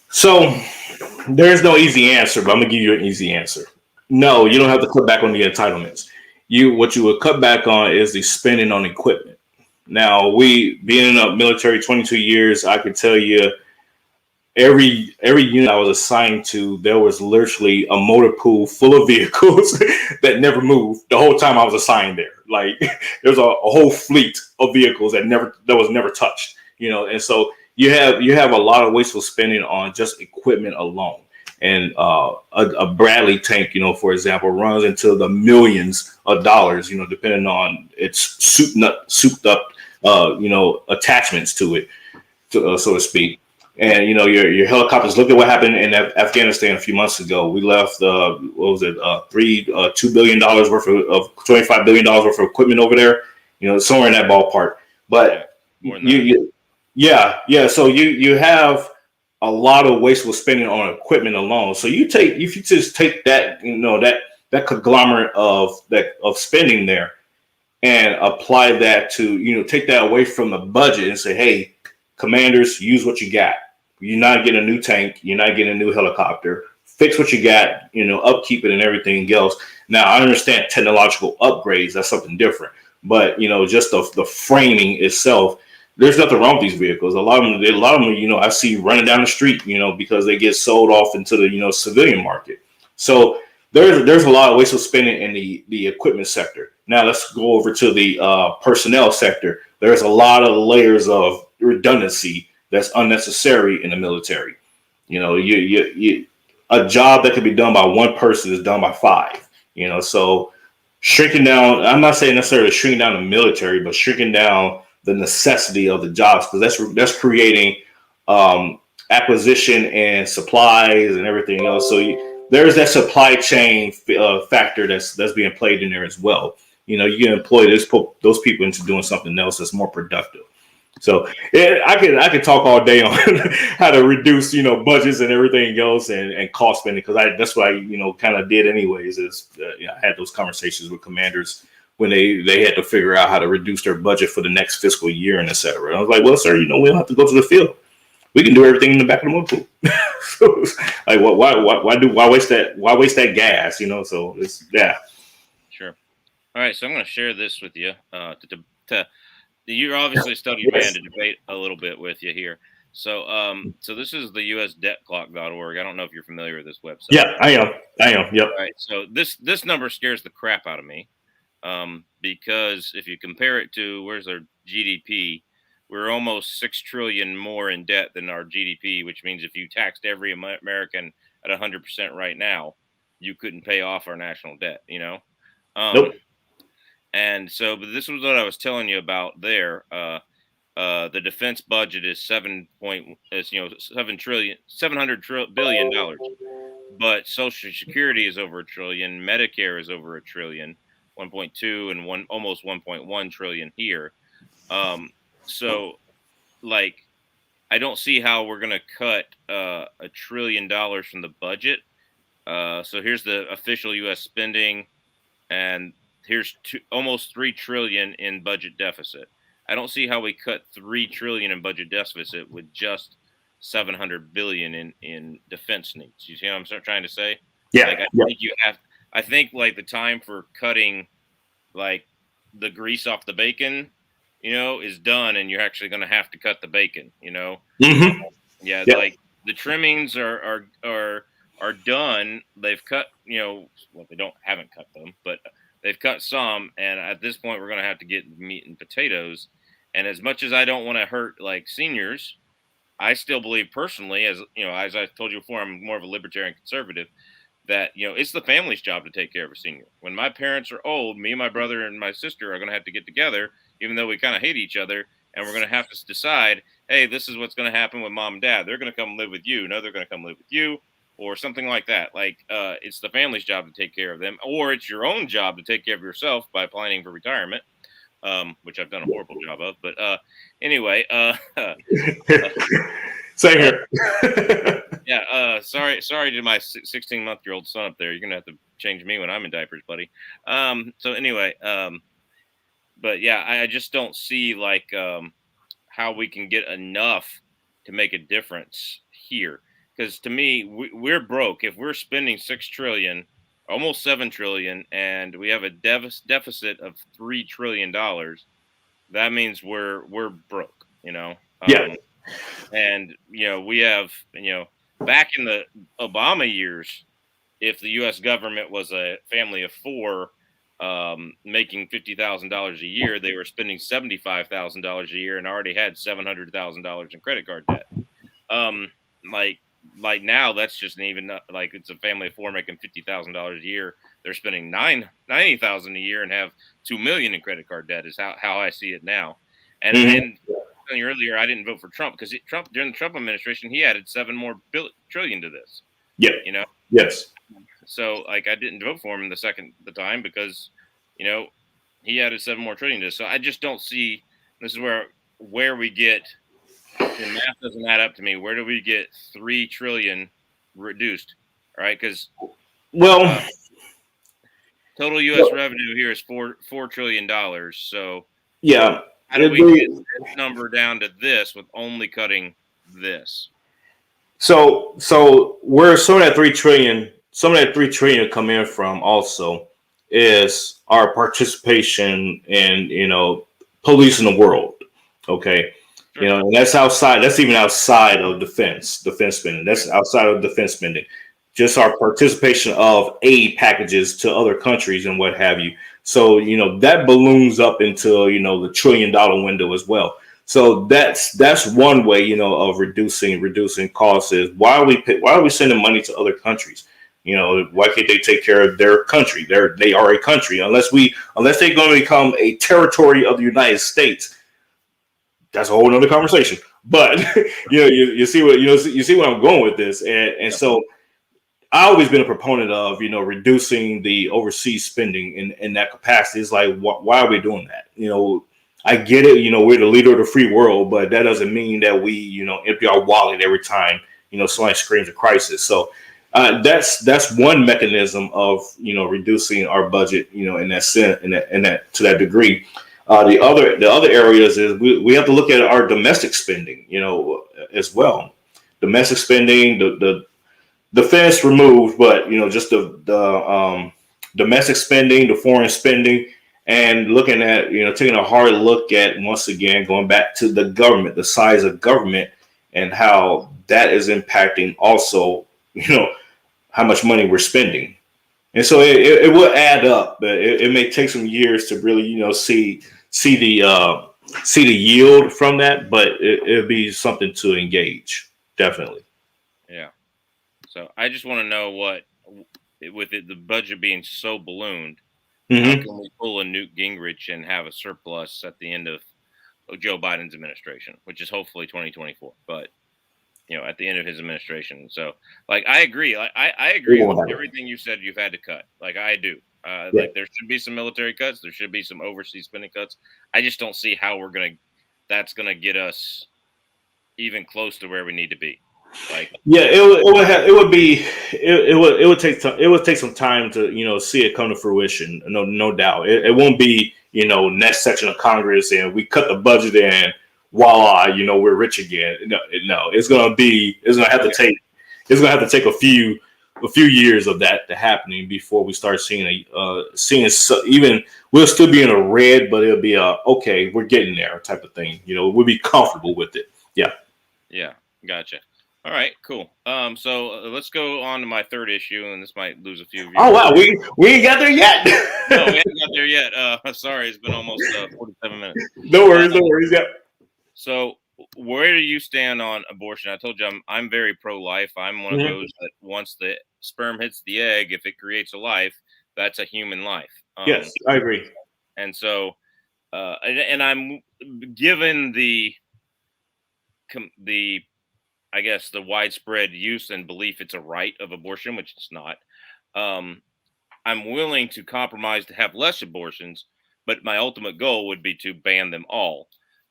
So there's no easy answer, but I'm going to give you an easy answer. No, you don't have to cut back on the entitlements. What you would cut back on is the spending on equipment. Now, we being in the military 22 years, I can tell you, every unit I was assigned to, there was literally a motor pool full of vehicles that never moved the whole time I was assigned there. Like there's a whole fleet of vehicles that was never touched, and so you have a lot of wasteful spending on just equipment alone. And a Bradley tank, for example, runs into the millions of dollars, depending on its souped up attachments to it, so to speak. And your helicopters. Look at what happened in Afghanistan a few months ago. We left $2 billion worth of $25 billion worth of equipment over there. Somewhere in that ballpark. But So you have a lot of wasteful spending on equipment alone. So if you just take that that conglomerate of spending there and apply that to take that away from the budget and say, hey, commanders, use what you got. You're not getting a new tank. You're not getting a new helicopter. Fix what you got, upkeep it and everything else. Now, I understand technological upgrades. That's something different. But, just the framing itself, there's nothing wrong with these vehicles. A lot of them, I see running down the street, because they get sold off into the, civilian market. So there's a lot of wasteful spending in the equipment sector. Now let's go over to the personnel sector. There's a lot of layers of redundancy that's unnecessary in the military. A job that could be done by one person is done by five. So shrinking down. I'm not saying necessarily shrinking down the military, but shrinking down the necessity of the jobs, because that's creating acquisition and supplies and everything else. So there's that supply chain factor that's being played in there as well. You can employ those people into doing something else that's more productive. So I could talk all day on how to reduce budgets and everything else and cost spending, because that's what I kind of did anyways. Is I had those conversations with commanders when they had to figure out how to reduce their budget for the next fiscal year and etc. And I was like, well, sir, we don't have to go to the field. We can do everything in the back of the motor pool. So, like, why waste that? Why waste that gas? So it's Sure. All right, so I'm going to share this with you. You're obviously a study man to debate a little bit with you here. So, so this is the USDebtClock.org. I don't know if you're familiar with this website. Yeah, I am. Yep. All right. So this number scares the crap out of me, because if you compare it to where's our GDP, we're almost 6 trillion more in debt than our GDP, which means if you taxed every American at 100% right now, you couldn't pay off our national debt. Nope. And so, but this was what I was telling you about there. The defense budget is $700 billion, but Social Security is over $1 trillion, Medicare is over $1 trillion, 1.2 and almost 1.1 trillion here. So, like, I don't see how we're going to cut $1 trillion from the budget. So here's the official U.S. spending, and here's almost 3 trillion in budget deficit. I don't see how we cut 3 trillion in budget deficit with just 700 billion in defense needs. You see what I'm trying to say? Yeah. Like, I think like the time for cutting like the grease off the bacon, is done, and you're actually going to have to cut the bacon. Mm-hmm. Yeah, Yep. like the trimmings are done. They've cut, well, haven't cut them, but they've cut some, and at this point, we're going to have to get meat and potatoes. And as much as I don't want to hurt like seniors, I still believe personally, as I told you before, I'm more of a libertarian conservative, that it's the family's job to take care of a senior. When my parents are old, me and my brother and my sister are going to have to get together, even though we kind of hate each other, and we're going to have to decide, hey, this is what's going to happen with mom and dad. They're going to come live with you. No, they're going to come live with you, or something like that. Like, it's the family's job to take care of them, or it's your own job to take care of yourself by planning for retirement, which I've done a horrible job of. But anyway, same here. Yeah, sorry to my 16-month-old son up there. You're gonna have to change me when I'm in diapers, buddy. So anyway, but yeah, I just don't see like how we can get enough to make a difference here. Because to me, we're broke if we're spending 6 trillion, almost 7 trillion, and we have a deficit of $3 trillion. That means we're broke. Yeah. And we have back in the Obama years, if the U.S. government was a family of 4 making $50,000 a year, they were spending $75,000 a year and already had $700,000 in credit card debt. Like now, that's just even like it's a family of 4 making $50,000 a year. They're spending $90,000 a year and have $2 million in credit card debt. Is how I see it now. And and earlier, I didn't vote for Trump because Trump during the Trump administration he added 7 more trillion to this. Yeah. Yes. So like I didn't vote for him the time because he added 7 more trillion to this. So I just don't see. This is where we get. The math doesn't add up to me. Where do we get 3 trillion reduced? All right, because total U.S. revenue here is $4 trillion. So yeah, how do we get this number down to this with only cutting this? So where some of that 3 trillion come in from also is our participation in, policing the world. Okay. Sure. And that's outside, that's even outside of defense spending. That's Right. outside of defense spending. Just our participation of aid packages to other countries and what have you. So, that balloons up into, the $1 trillion window as well. So that's one way, of reducing costs is why are we sending money to other countries? Why can't they take care of their country? They are a country. Unless they're going to become a territory of the United States, that's a whole nother conversation. But you see what you see where I'm going with this, and Yeah. so I always been a proponent of reducing the overseas spending in that capacity. It's like why are we doing that? I get it. We're the leader of the free world, but that doesn't mean that we empty our wallet every time somebody screams a crisis. So that's one mechanism of reducing our budget in that sense, in that to that degree. The other areas is we have to look at our domestic spending as well. Domestic spending, the defense removed, but just the domestic spending, the foreign spending, and looking at taking a hard look at, once again, going back to the government, the size of government, and how that is impacting also how much money we're spending. And so it will add up, but it may take some years to really see the yield from that, but it'll be something to engage, definitely. Yeah. So I just want to know with the budget being so ballooned, how Mm-hmm. can we pull a Newt Gingrich and have a surplus at the end of Joe Biden's administration, which is hopefully 2024, but at the end of his administration. So, like, I agree. I agree with everything you said. You've had to cut. Like, I do. Yeah. Like, there should be some military cuts. There should be some overseas spending cuts. I just don't see how that's gonna get us even close to where we need to be. Like, Yeah, it would take some time to see it come to fruition. No doubt. It won't be next section of Congress and we cut the budget and voila, we're rich again. No, it's gonna have to take a few years of that to happening before we start even we'll still be in a red, but it'll be okay, we're getting there type of thing. We'll be comfortable with it. Yeah. yeah, gotcha. All right, cool. So let's go on to my third issue, and this might lose a few Oh viewers. wow, we ain't got there yet. No, we haven't got there yet. Sorry, it's been almost 47 minutes. No worries. Yeah. So, where do you stand on abortion? I told you I'm very pro-life. I'm one of those that once the sperm hits the egg, if it creates a life, that's a human life. Yes, I agree. And so, and I'm given the I guess the widespread use and belief it's a right of abortion, which it's not. I'm willing to compromise to have less abortions, but my ultimate goal would be to ban them all.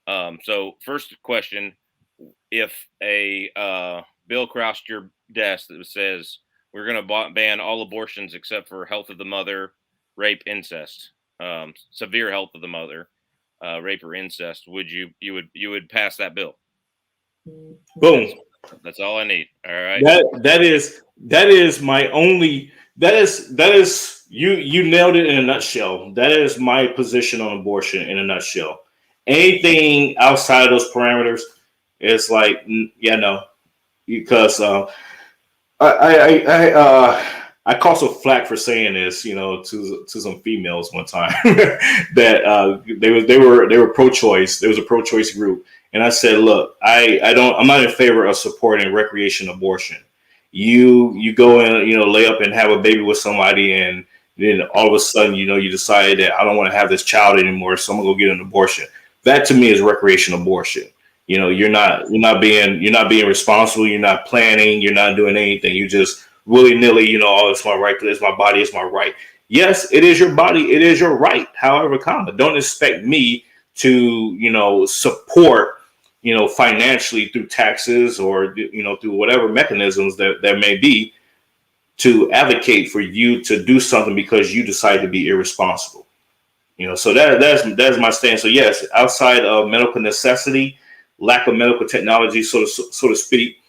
So, first question: if a bill crossed your desk that says we're going to ban all abortions except for health of the mother, rape, incest, severe health of the mother, rape or incest, you would pass that bill? Boom. That's all I need. All right. That is my only. That is you nailed it in a nutshell. That is my position on abortion in a nutshell. Anything outside of those parameters is like no, because I caught some flack for saying this, to some females one time that they were pro-choice. There was a pro-choice group, and I said, look, I'm not in favor of supporting recreation abortion. You go and lay up and have a baby with somebody, and then all of a sudden you decide that I don't want to have this child anymore, so I'm gonna go get an abortion. That to me is recreation abortion. You're not being responsible. You're not planning. You're not doing anything. You just willy nilly. Oh, it's my right. It's my body. It's my right. Yes, it is your body. It is your right. However, don't expect me to support financially through taxes or through whatever mechanisms that may be to advocate for you to do something because you decide to be irresponsible. So that's my stance. So yes, outside of medical necessity, lack of medical technology, so to speak,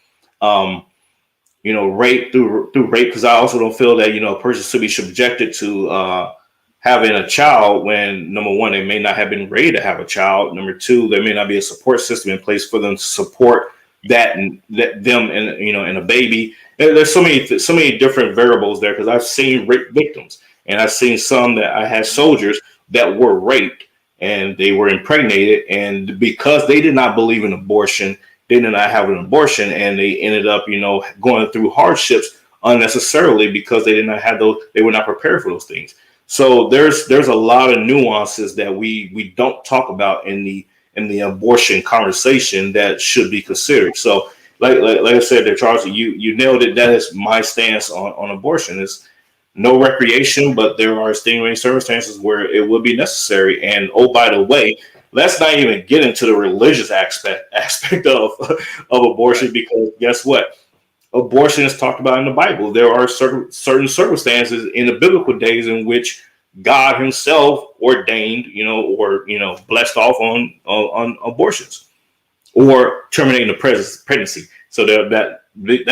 rape through rape, because I also don't feel that a person should be subjected to having a child when, number one, they may not have been ready to have a child. Number two, there may not be a support system in place for them to support that and that them and and a baby. There's so many different variables there, because I've seen rape victims, and I've seen some that I had soldiers that were raped and they were impregnated, and because they did not believe in abortion, they did not have an abortion, and they ended up going through hardships unnecessarily because they did not have those, they were not prepared for those things. So there's a lot of nuances that we don't talk about in the abortion conversation that should be considered. So like I said there, Charles, you nailed it. That is my stance on abortion. Is no recreation, but there are extenuating circumstances where it would be necessary. And oh, by the way, let's not even get into the religious aspect of abortion, because guess what? Abortion is talked about in the Bible. There are certain circumstances in the biblical days in which God Himself ordained, or blessed off on abortions or terminating the pregnancy. So that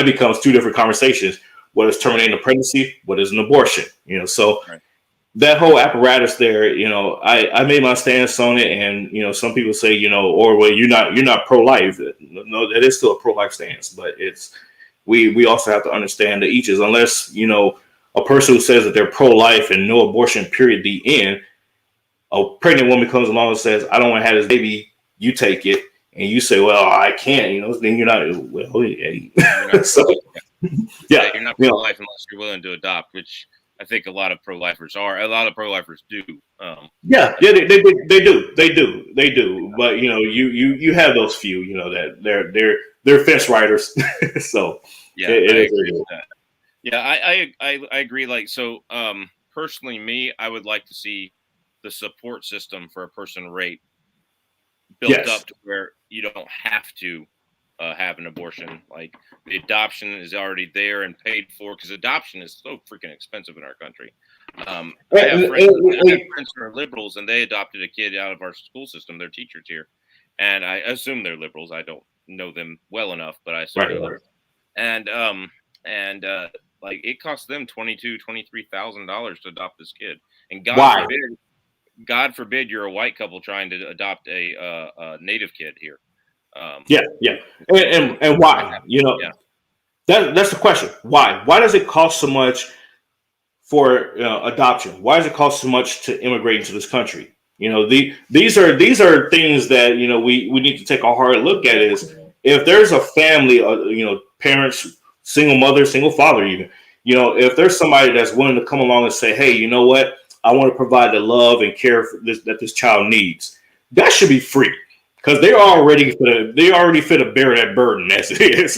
becomes two different conversations. What is terminating a pregnancy? What is an abortion? So Right. that whole apparatus there, I made my stance on it, and some people say, or well, you're not pro-life. No, that is still a pro-life stance, but it's we also have to understand that each is, unless a person who says that they're pro-life and no abortion, period, the end. A pregnant woman comes along and says, "I don't want to have this baby." You take it, and you say, "Well, I can't." Then you're not. Well, yeah. So. Yeah, you're not pro-life unless you're willing to adopt, which I think a lot of pro-lifers are. A lot of pro-lifers do. They do. But you have those few, that they're fence riders. So yeah, it I is agree with that. Yeah, I agree. Like, so, personally, me, I would like to see the support system for a person raped built up to where you don't have to have an abortion. Like, the adoption is already there and paid for, because adoption is so freaking expensive in our country. I have friends who are liberals, and they adopted a kid out of our school system. They're teachers here, and I assume they're liberals. I don't know them well enough, but I assume they're liberals. And like, it cost them $23,000 to adopt this kid, and God forbid you're a white couple trying to adopt a native kid here. And why? That's the question. Why? Why does it cost so much for adoption? Why does it cost so much to immigrate into this country? These are things that we need to take a hard look at. Is if there's a family, parents, single mother, single father, even if there's somebody that's willing to come along and say, "Hey, you know what? I want to provide the love and care that this child needs," that should be free. Because they already fit to bear that burden as it is.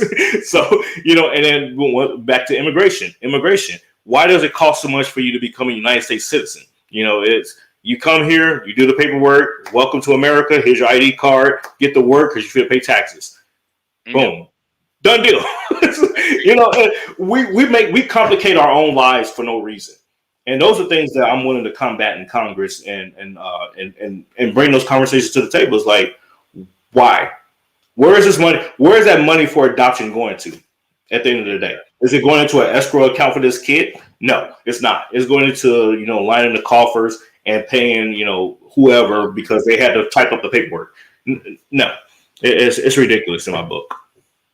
So, and then back to immigration. Why does it cost so much for you to become a United States citizen? It's you come here, you do the paperwork, welcome to America, here's your ID card, get to work because you feel pay taxes. Mm-hmm. Boom. Done deal. We complicate our own lives for no reason. And those are things that I'm willing to combat in Congress and bring those conversations to the table. It's like, why? Where is this money? Where is that money for adoption going to at the end of the day? Is it going into an escrow account for this kid? No, it's not. It's going into, lining the coffers and paying, whoever, because they had to type up the paperwork. No, it's ridiculous in my book.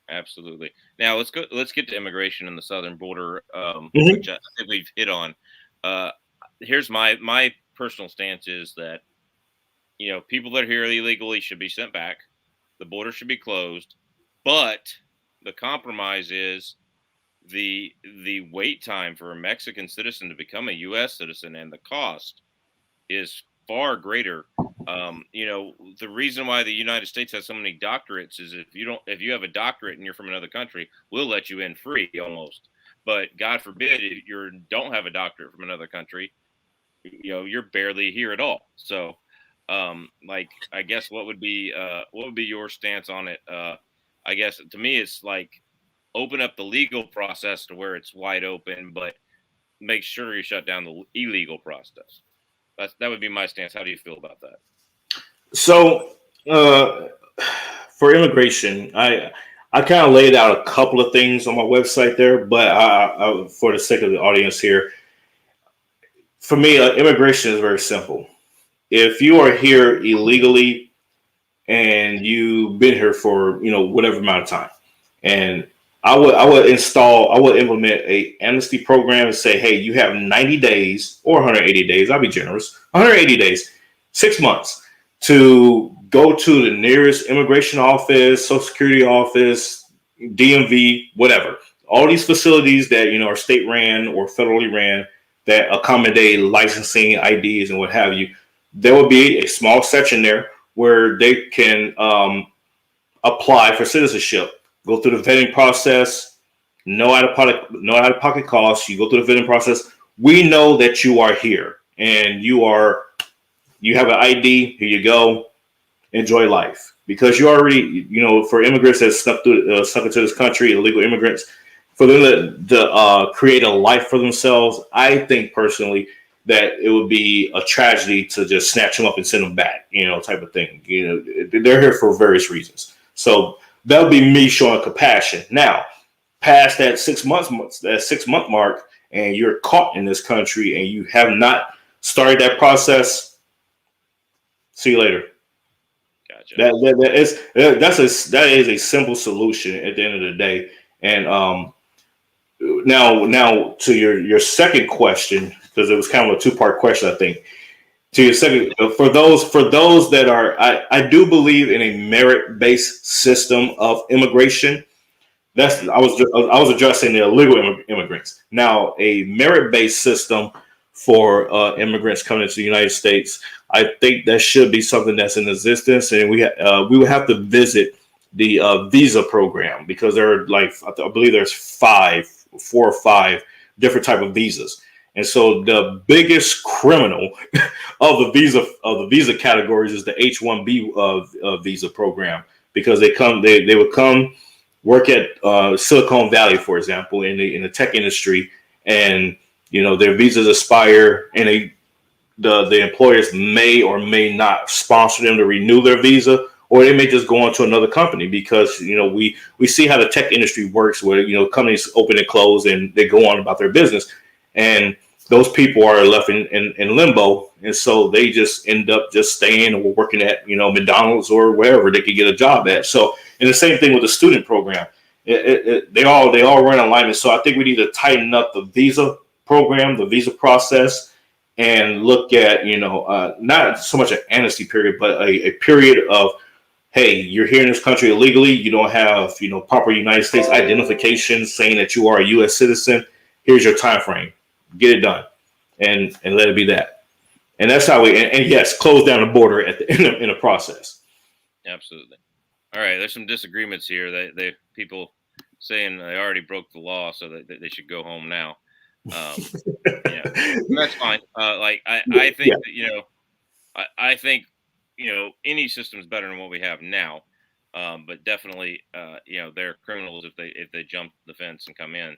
Absolutely. Now let's get to immigration in the southern border, which I think we've hit on. Here's my personal stance is that, people that are here illegally should be sent back. The border should be closed, but the compromise is the wait time for a Mexican citizen to become a U.S. citizen, and the cost is far greater. The reason why the United States has so many doctorates is if you have a doctorate and you're from another country, we'll let you in free almost. But God forbid if you don't have a doctorate from another country, you're barely here at all. So, I guess what would be your stance on it? I guess to me, it's like, open up the legal process to where it's wide open, but make sure you shut down the illegal process. That would be my stance. How do you feel about that? So, for immigration, I kind of laid out a couple of things on my website there, but for the sake of the audience here, for me, immigration is very simple. If you are here illegally and you've been here for whatever amount of time, and I would implement a amnesty program and say, hey, you have 90 days or 180 days. I'll be generous, 180 days, 6 months to go to the nearest immigration office, social security office, DMV, whatever. All these facilities that are state ran or federally ran that accommodate licensing, IDs, and what have you. There will be a small section there where they can apply for citizenship, go through the vetting process, no out of pocket costs. You go through the vetting process. We know that you are here and you have an ID. Here you go. Enjoy life, because you already, for immigrants that snuck into this country, illegal immigrants, for them to create a life for themselves. I think personally that it would be a tragedy to just snatch them up and send them back, type of thing. They're here for various reasons. So that would be me showing compassion. Now, past that 6 month mark, and you're caught in this country and you have not started that process, see you later. Gotcha. That is a simple solution at the end of the day. And now to your second question, because it was kind of a two-part question, I think. To your second, for those that are, I do believe in a merit-based system of immigration. I was addressing the illegal immigrants. Now, a merit-based system for immigrants coming into the United States, I think that should be something that's in existence, and we would have to visit the visa program, because there are, like, I believe there's 4 or 5 different type of visas. And so the biggest criminal of the visa categories is the H-1B visa program, because they would come work at Silicon Valley, for example, in the tech industry, and their visas expire, and the employers may or may not sponsor them to renew their visa, or they may just go on to another company, because we see how the tech industry works, where companies open and close and they go on about their business, and those people are left in limbo, and so they just end up just staying or working at McDonald's or wherever they could get a job at. So, and the same thing with the student program, they all run in alignment. So I think we need to tighten up the visa program, the visa process, and look at not so much an amnesty period, but a period of, hey, you're here in this country illegally. You don't have proper United States identification saying that you are a U.S. citizen. Here's your time frame. Get it done, and let it be that. And that's how and yes, close down the border in the process. Absolutely. All right, there's some disagreements here. They people saying they already broke the law, so that they should go home now. Yeah, that's fine. I think that I think any system is better than what we have now. But definitely, they're criminals if they jump the fence and come in.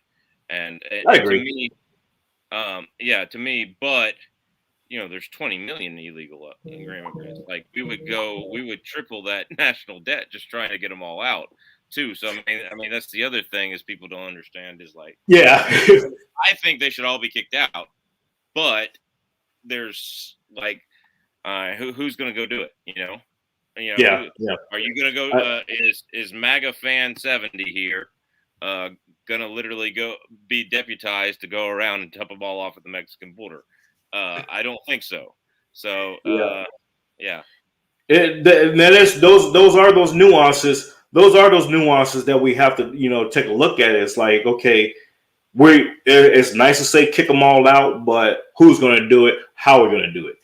And I agree. To me, but there's 20 million illegal immigrants. Like, we would triple that national debt just trying to get them all out too. So I mean that's the other thing is people don't understand is, like, yeah, I think they should all be kicked out, but there's, like, who's going to go do it? Yeah. Are you going to go? Is MAGA fan 70 here? Gonna literally go be deputized to go around and dump them all off at the Mexican border? I don't think so. So yeah. Those are those nuances. Those are those nuances that we have to take a look at. It's like, okay, it's nice to say kick them all out, but who's going to do it? How are we going to do it?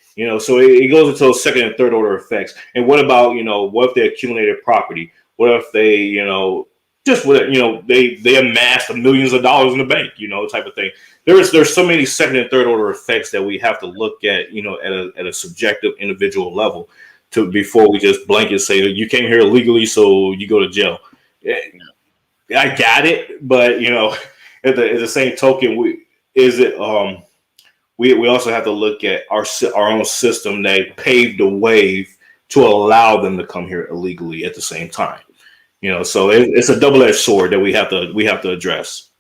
So it goes into those second and third order effects. And what about what if they accumulated property? What if they just with they amassed millions of dollars in the bank, type of thing. There's so many second and third order effects that we have to look at, at a subjective individual level, before we just blanket say you came here illegally, so you go to jail. I got it, but at the same token, we also have to look at our own system that paved the way to allow them to come here illegally at the same time. So it's a double-edged sword that we have to address.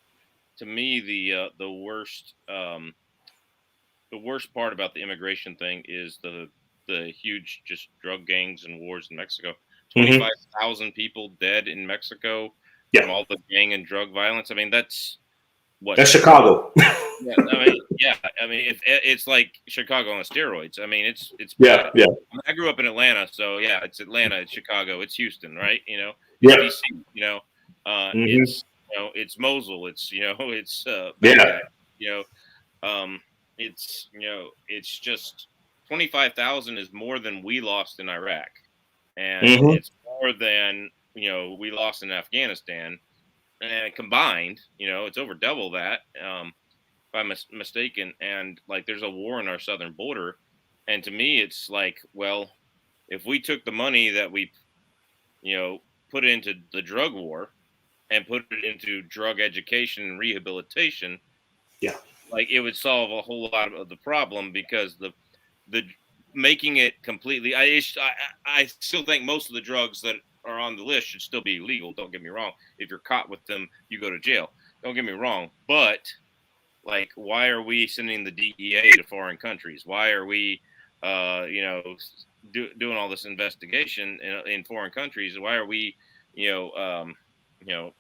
To me, the worst part about the immigration thing is the huge just drug gangs and wars in Mexico. Hmm. 25,000 people dead in Mexico Yeah, from all the gang and drug violence. I mean, that's what that's 20. Chicago. Yeah, I mean, yeah, I mean, it's like Chicago on steroids. I mean, it's Yeah, bad. yeah, I grew up in Atlanta, so yeah, it's Atlanta, it's Chicago, it's Houston, right? It's yeah. DC. Hmm. It's Mosul, it's it's Yeah. Baghdad. You um, it's just 25,000 is more than we lost in Iraq, and Hmm. it's more than we lost in Afghanistan, and combined, it's over double that. If I'm mistaken, and like there's a war on our southern border, and to me, it's like, well, if we took the money that we you know put into the drug war and put it into drug education and rehabilitation, Yeah. like it would solve a whole lot of the problem because the making it completely. I still think most of the drugs that are on the list should still be illegal. Don't get me wrong. If you're caught with them, you go to jail. Don't get me wrong, but like, why are we sending the DEA to foreign countries? Why are we, doing all this investigation in foreign countries? Why are we, you know, um, you know,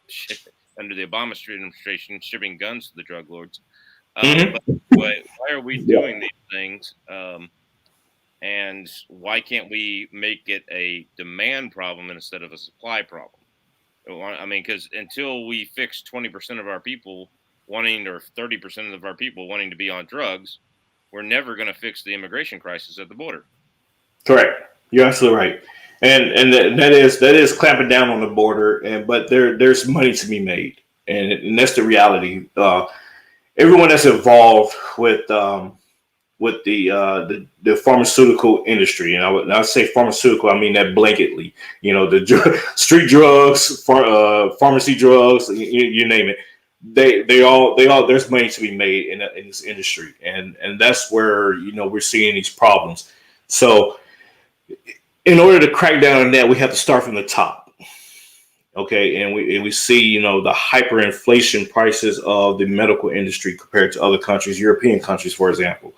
under the Obama administration, shipping guns to the drug lords? But Hmm. why are we Yeah. doing these things? And why can't we make it a demand problem instead of a supply problem? I mean, because until we fix 20% of our people wanting, or 30% of our people wanting to be on drugs, we're never going to fix the immigration crisis at the border. Correct. You're absolutely right. And that is clamping down on the border, and but there's money to be made, and that's the reality. Everyone that's involved with the pharmaceutical industry, and I say pharmaceutical, I mean that blanketly. Street drugs, pharmacy drugs, you name it. They all there's money to be made in this industry, and that's where we're seeing these problems. So in order to crack down on that, we have to start from the top. Okay, and we see the hyperinflation prices of the medical industry compared to other countries, European countries, for example.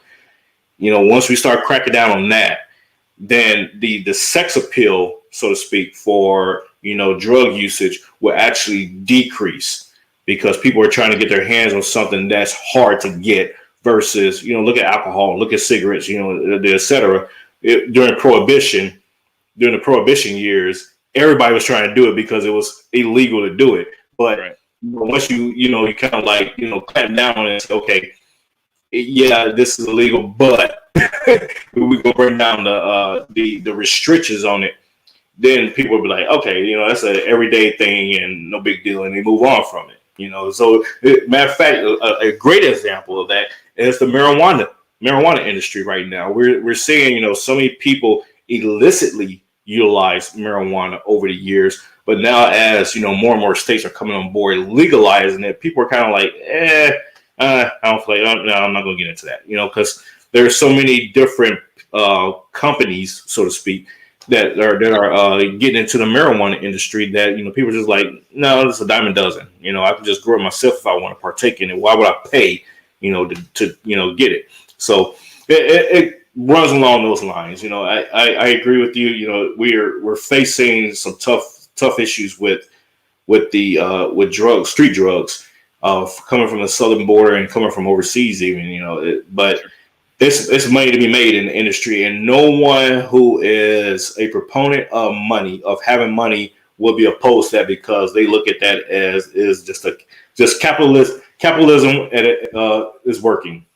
Once we start cracking down on that, then the sex appeal, so to speak, for drug usage will actually decrease because people are trying to get their hands on something that's hard to get versus look at alcohol, look at cigarettes, et cetera. During the prohibition years, everybody was trying to do it because it was illegal to do it. But Right. once you kind of like clamp down on it and say, okay, yeah, this is illegal, but we gonna bring down the restrictions on it. Then people will be like, okay, that's an everyday thing and no big deal, and they move on from it. So matter of fact, a great example of that is the marijuana industry right now. We're seeing so many people illicitly utilize marijuana over the years, but now as more and more states are coming on board legalizing it, people are kind of like, I don't feel like no, I'm not going to get into that, because there's so many different companies, so to speak, that are getting into the marijuana industry that people are just like, no, it's a dime a dozen. I can just grow it myself if I want to partake in it. Why would I pay, to get it? So it runs along those lines. I agree with you. We're facing some tough issues with drugs, street drugs, coming from the southern border and coming from overseas, even. But Sure. it's money to be made in the industry, and no one who is a proponent of money, of having money, will be opposed to that because they look at that as is just capitalism and it is working.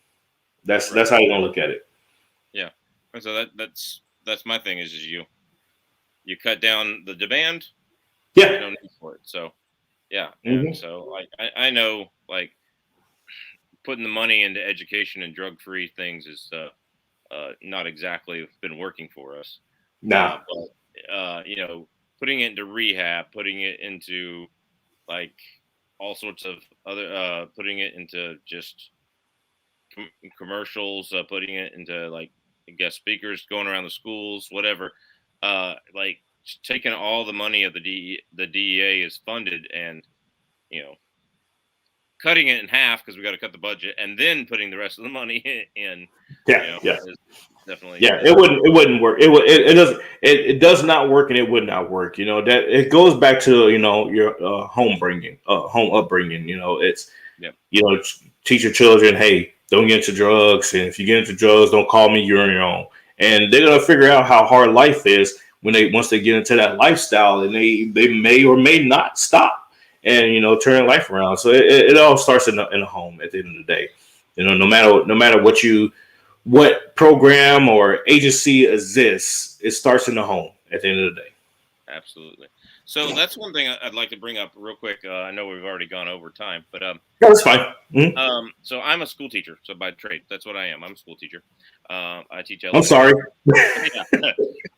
That's Right. how you gonna look at it. Yeah. And so that's my thing is you cut down the demand, there's Yeah. no need for it. So yeah, and Hmm. so like I know, like, putting the money into education and drug free things is not exactly been working for us. Nah. But putting it into rehab, putting it into like all sorts of other, putting it into just commercials, putting it into like guest speakers, going around the schools, whatever. Like taking all the money of the DEA is funded, and cutting it in half because we got to cut the budget, and then putting the rest of the money in, Yeah, yeah. is definitely It wouldn't work. It does not work, and it would not work. That it goes back to your home upbringing. It's yeah. teach your children, hey, don't get into drugs, and if you get into drugs, don't call me. You're on your own, and they're gonna figure out how hard life is once they get into that lifestyle, and they may or may not stop and turn life around. So it all starts in a home at the end of the day. No matter what program or agency exists, it starts in the home at the end of the day. Absolutely. So that's one thing I'd like to bring up real quick. I know we've already gone over time, but that's fine. Mm-hmm. So I'm a school teacher. So by trade, that's what I am. I'm a school teacher. I teach. I'm sorry.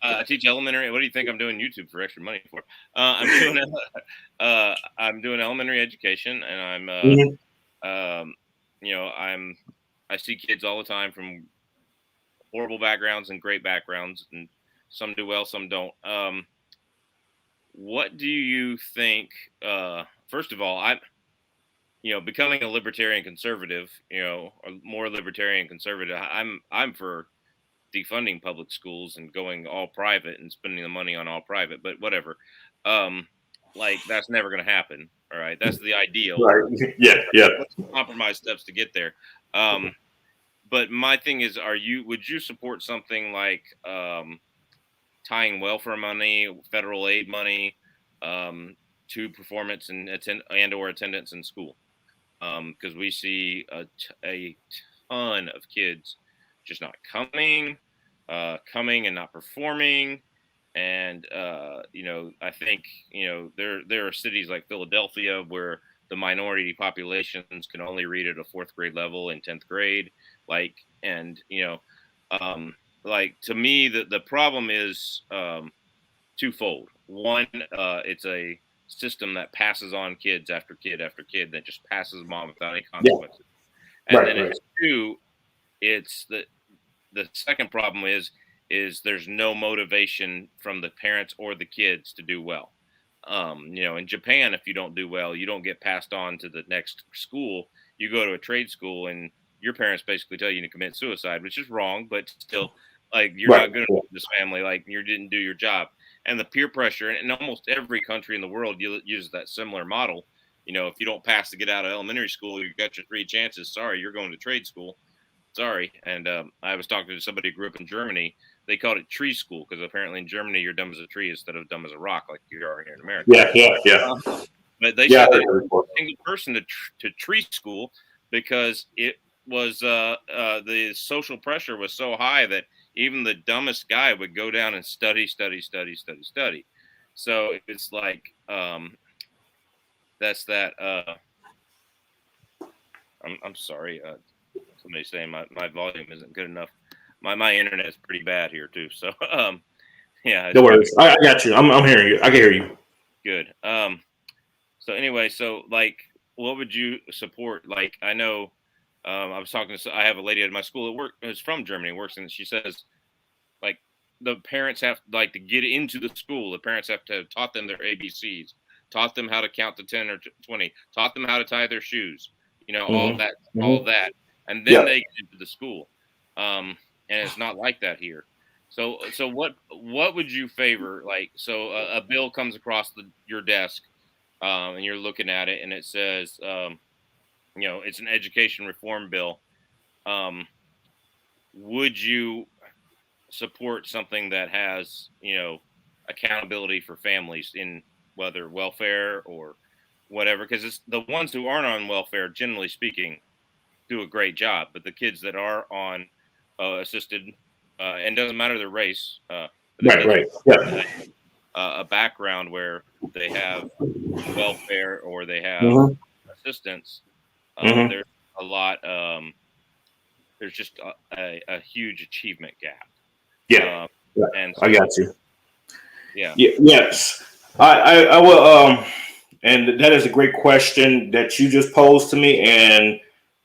I teach elementary. What do you think I'm doing YouTube for extra money for? I'm doing elementary education, and I see kids all the time from horrible backgrounds and great backgrounds, and some do well, some don't. What do you think? First of all, I'm becoming a libertarian conservative, or more libertarian conservative. I'm for defunding public schools and going all private and spending the money on all private, but whatever. That's never going to happen. All right, that's the ideal. Right. Yeah. Compromise steps to get there. But my thing is, would you support something like tying welfare money, federal aid money, to performance and or attendance in school? Because we see a ton of kids just not coming and not performing. And I think there are cities like Philadelphia where the minority populations can only read at a 4th grade level in 10th grade. To me, the problem is twofold. One, it's a system that passes on kids after kid after kid that just passes them on without any consequences. Yeah. And then two, it's the second problem is there's no motivation from the parents or the kids to do well. In Japan, if you don't do well, you don't get passed on to the next school. You go to a trade school and your parents basically tell you to commit suicide, which is wrong, but still, you're not good enough for this family. You didn't do your job. And the peer pressure, and in almost every country in the world uses that similar model. If you don't pass to get out of elementary school, you got your 3 chances. Sorry, you're going to trade school. Sorry. And I was talking to somebody who grew up in Germany. They called it tree school because apparently in Germany you're dumb as a tree instead of dumb as a rock like you are here in America. Yeah. But they said that single person to tree school because it was the social pressure was so high that even the dumbest guy would go down and study. So it's that's that. I'm sorry. Somebody's saying my volume isn't good enough. My internet is pretty bad here too. So yeah. No worries. I got you. I'm hearing you. I can hear you. Good. So anyway, what would you support? I know. I was talking to. I have a lady at my school at work who's from Germany, works, and she says, the parents have to get into the school. The parents have to have taught them their ABCs, taught them how to count to 10 or 20, taught them how to tie their shoes. All that, and then they get into the school. And it's not like that here. So what would you favor? A bill comes across your desk, and you're looking at it, and it says, it's an education reform bill. Would you support something that has, accountability for families in whether welfare or whatever? Because it's the ones who aren't on welfare, generally speaking, do a great job. But the kids that are on assisted, and doesn't matter their race, a background where they have welfare or they have assistance, there's a lot. There's just a huge achievement gap. And I got you. Yes. I will. And that is a great question that you just posed to me. And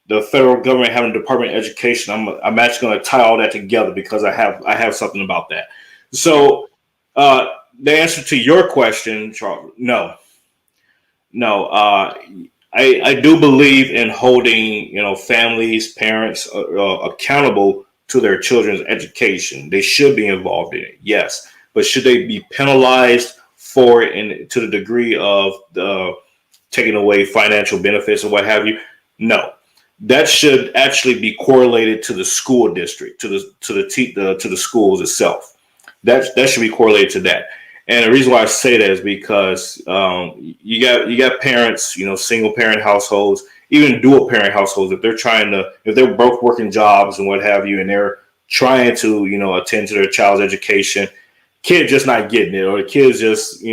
the federal government having a Department of Education, I'm actually going to tie all that together because I have something about that. So the answer to your question, Charles, no, no. I do believe in holding, families, parents accountable to their children's education. They should be involved in it, yes, but should they be penalized for it, and to the degree of taking away financial benefits or what have you? No, that should actually be correlated to the school district, to the schools itself. That should be correlated to that. And the reason why I say that is because you got parents, single parent households, even dual parent households. If they're both working jobs and what have you, and they're trying to attend to their child's education, kid just not getting it, or the kids just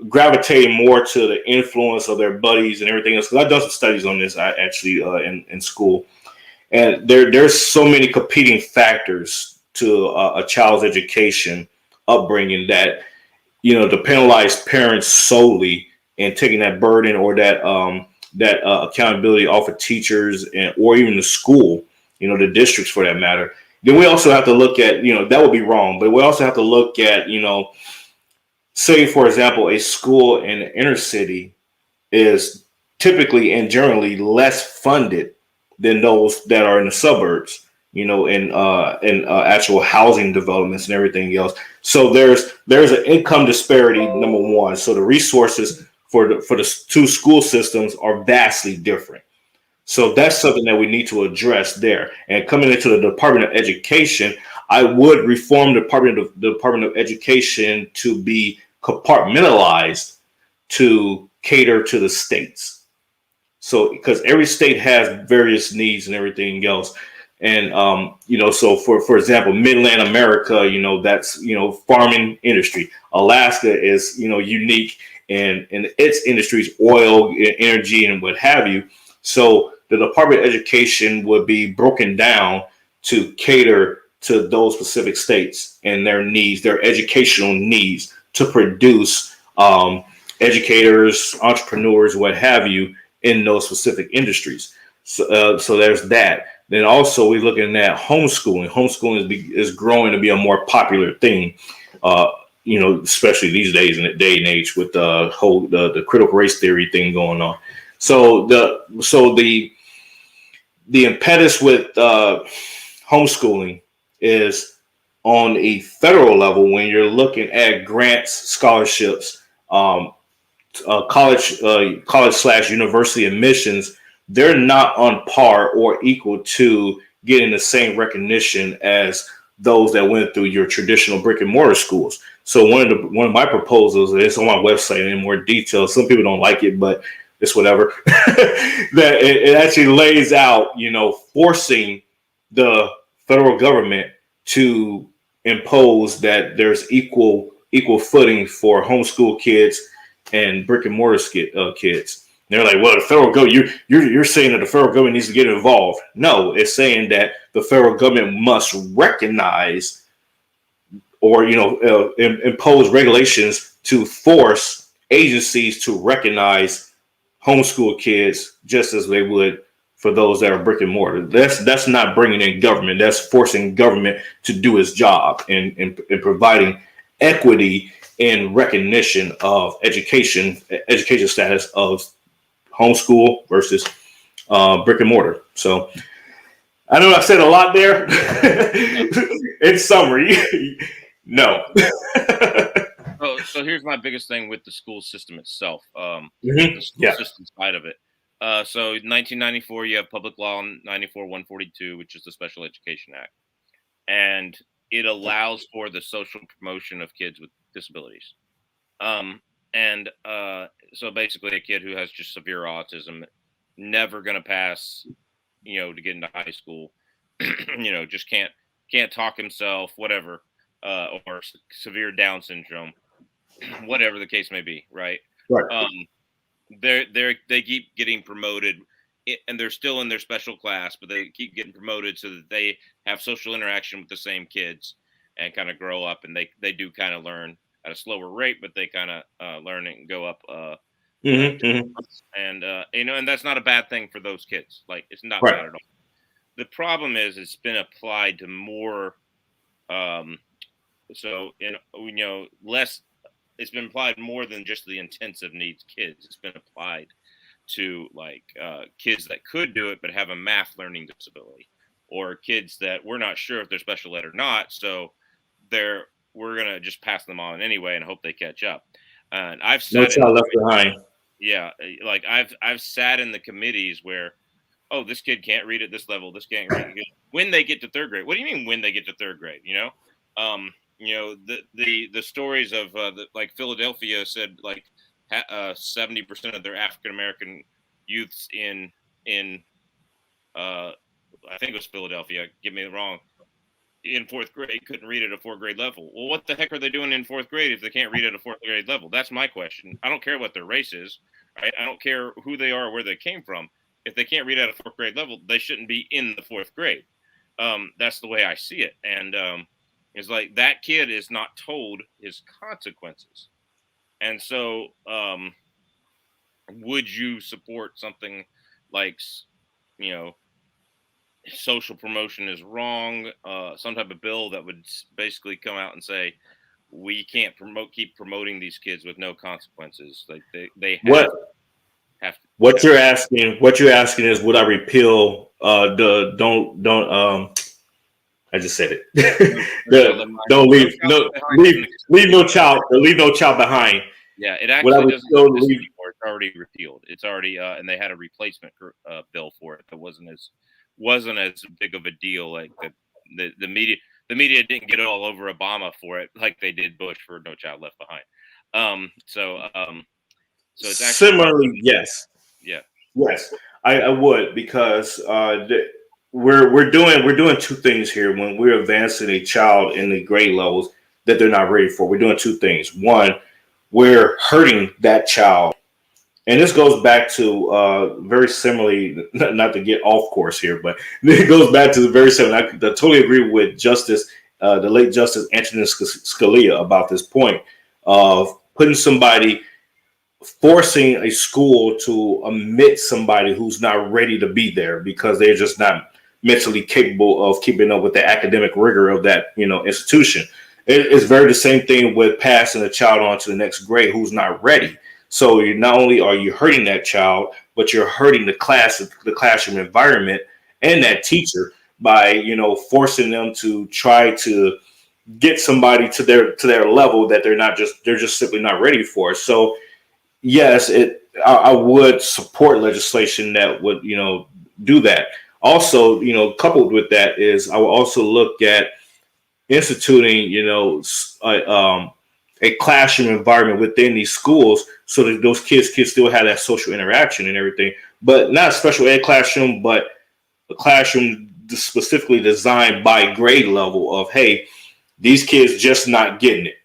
gravitating more to the influence of their buddies and everything else. Because I've done some studies on this, I actually in school, and there's so many competing factors to a child's education upbringing that to penalize parents solely and taking that burden or that accountability off of teachers or even the school, the districts for that matter. Then we also have to look at, that would be wrong, but we also have to look at, say, for example, a school in the inner city is typically and generally less funded than those that are in the suburbs, in actual housing developments and everything else. So there's an income disparity, number one. So the resources for the two school systems are vastly different. So that's something that we need to address there. And coming into the Department of Education, I would reform the Department of Education to be compartmentalized to cater to the states. So because every state has various needs and everything else. And so for example, Midland America, that's farming industry. Alaska is unique in its industries, oil, energy, and what have you. So the Department of Education would be broken down to cater to those specific states and their needs, their educational needs, to produce educators, entrepreneurs, what have you, in those specific industries. So there's that. Then also we're looking at homeschooling. Homeschooling is growing to be a more popular thing, especially these days in the day and age with the critical race theory thing going on. So the impetus with homeschooling is on a federal level when you're looking at grants, scholarships, college slash university admissions. They're not on par or equal to getting the same recognition as those that went through your traditional brick and mortar schools. So one of my proposals, it's on my website in more detail. Some people don't like it, but it's whatever. That it actually lays out, forcing the federal government to impose that there's equal footing for homeschool kids and brick and mortar kids. And they're like, well, the federal government, you're saying that the federal government needs to get involved. No, it's saying that the federal government must recognize or impose regulations to force agencies to recognize homeschool kids just as they would for those that are brick and mortar. That's not bringing in government. That's forcing government to do its job and providing equity in recognition of education status of homeschool versus brick and mortar. So I know I said a lot there. In summary, no. So here's my biggest thing with the school system itself, Mm-hmm. the school Yeah. system side of it. So 1994, you have Public Law 94-142, which is the Special Education Act, and it allows for the social promotion of kids with disabilities. Um, and so basically, a kid who has just severe autism, never going to pass, to get into high school, just can't talk himself, whatever, or severe Down syndrome, whatever the case may be, right? Right. Um, they keep getting promoted, and they're still in their special class, but they keep getting promoted so that they have social interaction with the same kids and kind of grow up, and they do kind of learn at a slower rate, but they kind of learn and go up. Mm-hmm. Mm-hmm. And and that's not a bad thing for those kids. Like, it's not Right. bad at all. The problem is it's been applied to more less. It's been applied more than just the intensive needs kids. It's been applied to like kids that could do it but have a math learning disability, or kids that we're not sure if they're special ed or not. So they're we're gonna just pass them on anyway and hope they catch up. And I've No sat in child left behind. like I've sat in the committees where, oh, this kid can't read at this level. This can't read when they get to third grade. What do you mean when they get to third grade? The stories of like Philadelphia said like 70% of their African American youths in I think it was Philadelphia. Get me wrong. In fourth grade, couldn't read at a fourth grade level. Well, what the heck are they doing in fourth grade if they can't read at a fourth grade level? That's my question. I don't care what their race is. Right? I don't care who they are, or where they came from. If they can't read at a fourth grade level, they shouldn't be in the fourth grade. That's the way I see it. And it's like that kid is not told his consequences. And so, would you support something like, you know, social promotion is wrong, some type of bill that would basically come out and say we can't keep promoting these kids with no consequences, like they What have to what you're asking? What you're asking is, would I repeal the I just said it. Don't leave no child behind. Yeah, it Would I actually doesn't repeal exist leave? anymore. It's already repealed. It's already and they had a replacement bill for it that wasn't as big of a deal. Like the media didn't get all over Obama for it like they did Bush for No Child Left Behind. So it's actually Similarly, yes. yeah. Yes, I would, because we're doing two things here when we're advancing a child in the grade levels that they're not ready for. We're doing two things. One, we're hurting that child, and this goes back to very similarly. Not to get off course here, but it goes back to the very similar. I totally agree with the late Justice Antonin Scalia about this point of putting somebody forcing a school to admit somebody who's not ready to be there because they're just not mentally capable of keeping up with the academic rigor of that institution. It's very the same thing with passing a child on to the next grade who's not ready. So you not only are you hurting that child, but you're hurting the classroom environment and that teacher by forcing them to try to get somebody to their level that they're just simply not ready for. So yes, I would support legislation that would do that. Also, coupled with that is I will also look at instituting a classroom environment within these schools so that those kids can still have that social interaction and everything, but not a special ed classroom, but a classroom specifically designed by grade level of, hey, these kids just not getting it,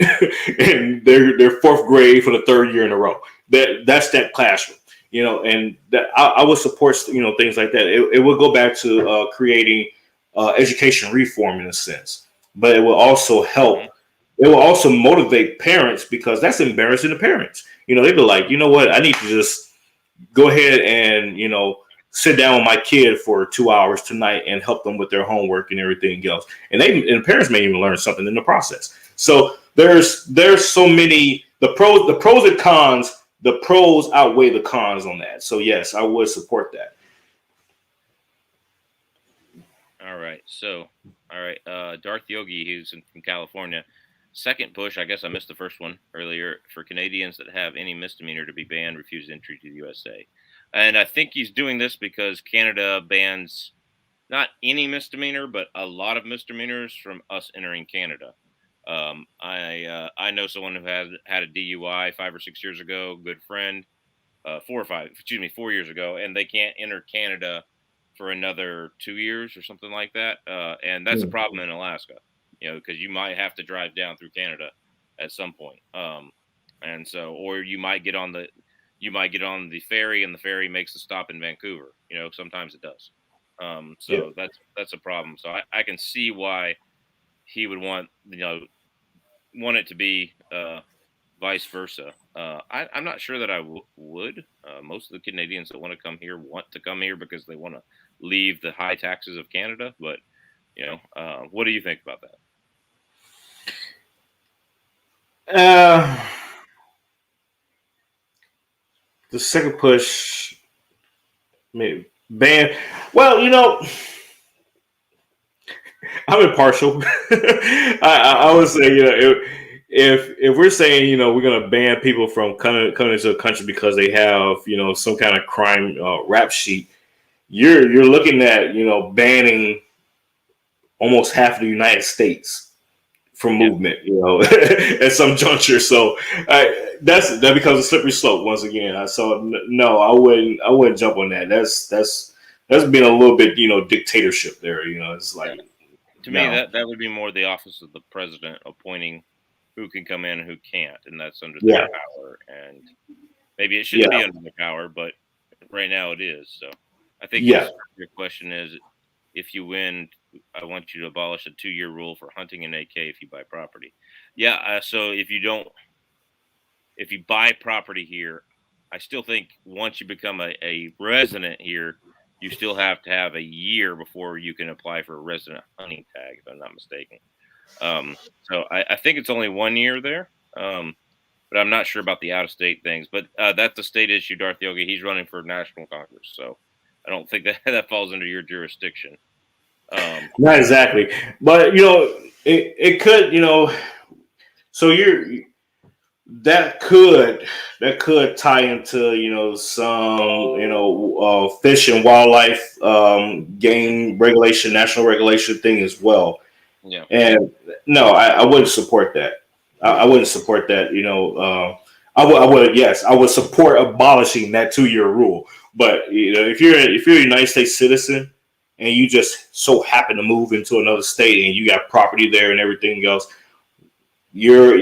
and they're fourth grade for the third year in a row. That's that classroom, and that I would support things like that. It would go back to creating education reform in a sense, but it will also help. It will also motivate parents because that's embarrassing to parents. They'd be like, you know what, I need to just go ahead and sit down with my kid for 2 hours tonight and help them with their homework and everything else. And parents may even learn something in the process. So there's so many the pros and cons. The pros outweigh the cons on that. So yes, I would support that. All right. So, all right. Darth Yogi, he's from California. Second push, I guess I missed the first one earlier, for Canadians that have any misdemeanor to be banned, refuse entry to the USA. And I think he's doing this because Canada bans not any misdemeanor, but a lot of misdemeanors from us entering Canada. I know someone who had a DUI 5 or 6 years ago, good friend, 4 years ago, and they can't enter Canada for another 2 years or something like that. And that's a problem in Alaska, because you might have to drive down through Canada at some point. And so, or you might get on the ferry, and the ferry makes a stop in Vancouver. Sometimes it does. So that's a problem. So I can see why he would want it to be vice versa. I'm not sure that I would. Most of the Canadians that want to come here want to come here because they want to leave the high taxes of Canada. But what do you think about that? Uh, the second push, maybe ban. Well, I'm impartial. I would say, if we're saying, we're gonna ban people from coming into a country because they have, some kind of crime rap sheet, you're looking at, banning almost half of the United States from Yeah. movement, at some juncture. So that becomes a slippery slope once again. So no, I wouldn't jump on that. That's been a little bit, dictatorship there. It's Yeah. like To me, no, that would be more the office of the president appointing who can come in and who can't, and that's under their yeah, power. And maybe it shouldn't yeah, be under their power, but right now it is. So I think yeah. your question is, if you win, I want you to abolish a 2-year rule for hunting an AK if you buy property. Yeah. So if you buy property here, I still think once you become a resident here, you still have to have a year before you can apply for a resident hunting tag, if I'm not mistaken. So I think it's only 1 year there. But I'm not sure about the out of state things. But that's a state issue, Darth Yogi. He's running for national Congress, so I don't think that that falls under your jurisdiction. Not exactly, but it could, so that could tie into, some, fish and wildlife, game regulation, national regulation thing as well. Yeah, And no, I wouldn't support that. I wouldn't support that. Yes, I would support abolishing that 2-year rule. But if you're a United States citizen and you just so happen to move into another state and you got property there and everything else, you're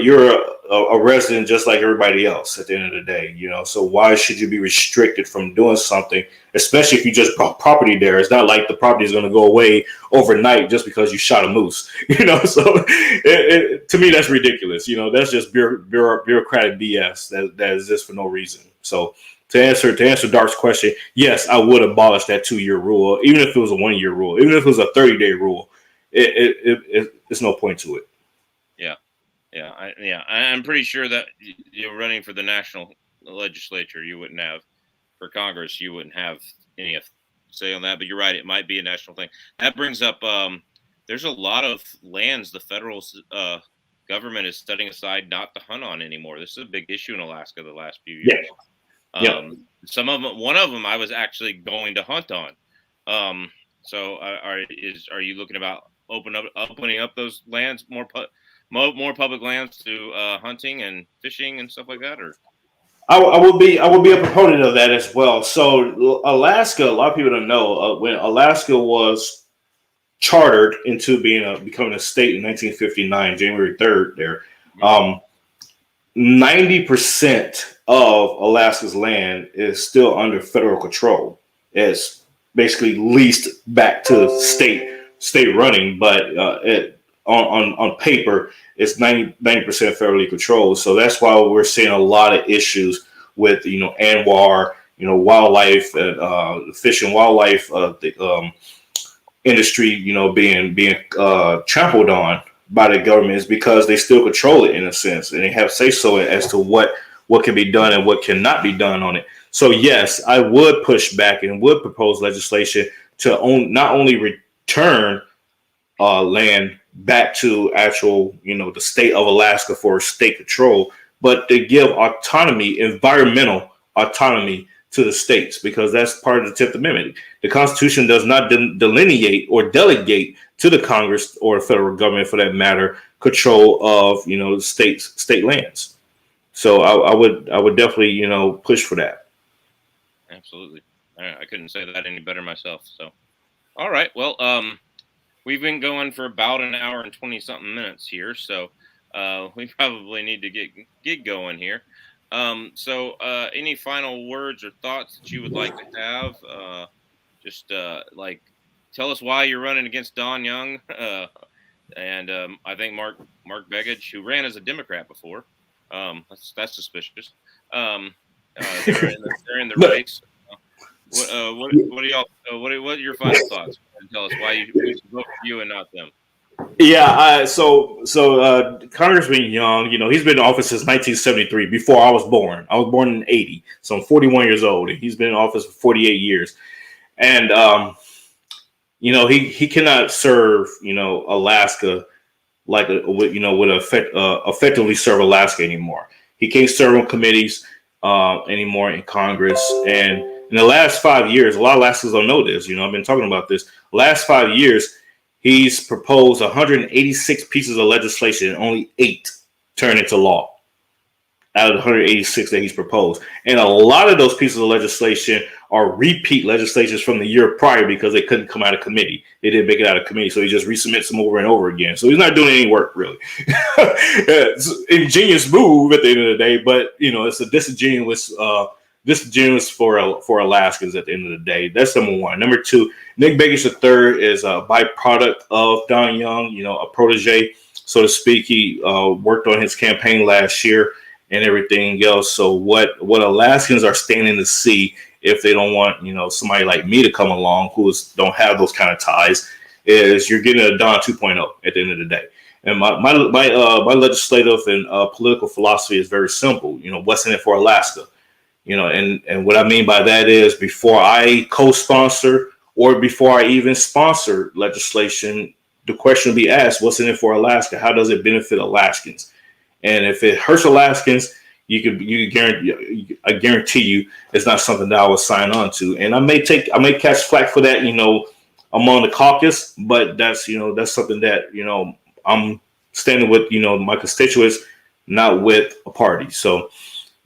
a resident just like everybody else at the end of the day. So why should you be restricted from doing something, especially if you just bought property there? It's not like the property is going to go away overnight just because you shot a moose. So to me that's ridiculous. That's just bureaucratic BS that exists for no reason. So to answer Dark's question, yes, I would abolish that 2-year rule, even if it was a 1-year rule, even if it was a 30-day rule. It's no point to it. yeah, I'm pretty sure that you're running for the national legislature. You wouldn't have for Congress. You wouldn't have any say on that. But you're right. It might be a national thing. That brings up. There's a lot of lands the federal government is setting aside not to hunt on anymore. This is a big issue in Alaska the last few Yeah. years. Yep. Some of them, one of them, I was actually going to hunt on. So are you looking about opening up those lands more public lands to hunting and fishing and stuff like that? Or I would be a proponent of that as well. So Alaska, a lot of people don't know, when Alaska was chartered into becoming a state in 1959, January 3rd. There, 90% of Alaska's land is still under federal control. It's basically leased back to state running, but on paper, it's 90% federally controlled. So that's why we're seeing a lot of issues with ANWR, wildlife and fish and wildlife the industry, being trampled on by the government, is because they still control it in a sense, and they have say so as to what can be done and what cannot be done on it. So yes, I would push back and would propose legislation to not only return land back to actual, the state of Alaska for state control, but to give autonomy, environmental autonomy to the states, because that's part of the 10th Amendment. The Constitution does not delineate or delegate to the Congress or the federal government, for that matter, control of state lands. So I would definitely push for that. absolutely. I couldn't say that any better myself. So all right, well, we've been going for about an hour and 20 something minutes here, so we probably need to get going here. So any final words or thoughts that you would like to have? Just like tell us why you're running against Don Young, and I think Mark Begich, who ran as a Democrat before. That's suspicious. They're in the No, race. What are y'all? What are your final thoughts? And tell us why we should vote for you and not them. Yeah, Congressman Young, he's been in office since 1973, before I was born. I was born in '80, so I'm 41 years old, and he's been in office for 48 years. And he cannot serve, Alaska like would effectively serve Alaska anymore. He can't serve on committees anymore in Congress. And in the last 5 years, a lot of Alaskans don't know this. I've been talking about this. Last 5 years, he's proposed 186 pieces of legislation, and only 8 turn into law out of the 186 that he's proposed. And a lot of those pieces of legislation are repeat legislations from the year prior, because they couldn't come out of committee. They didn't make it out of committee, so he just resubmits them over and over again. So he's not doing any work, really. It's an ingenious move at the end of the day, but it's a disingenuous for Alaskans at the end of the day. That's number one. Number two, Nick Begich III is a byproduct of Don Young, a protege, so to speak. He worked on his campaign last year and everything else. So what Alaskans are standing to see, if they don't want somebody like me to come along who don't have those kind of ties, is you're getting a Don 2.0 at the end of the day. And my legislative and political philosophy is very simple. What's in it for Alaska? And what I mean by that is, before I co-sponsor or before I even sponsor legislation, the question will be asked: what's in it for Alaska? How does it benefit Alaskans? And if it hurts Alaskans, I guarantee you, it's not something that I will sign on to. And I may catch flack for that, among the caucus, but that's something that, I'm standing with, my constituents, not with a party. So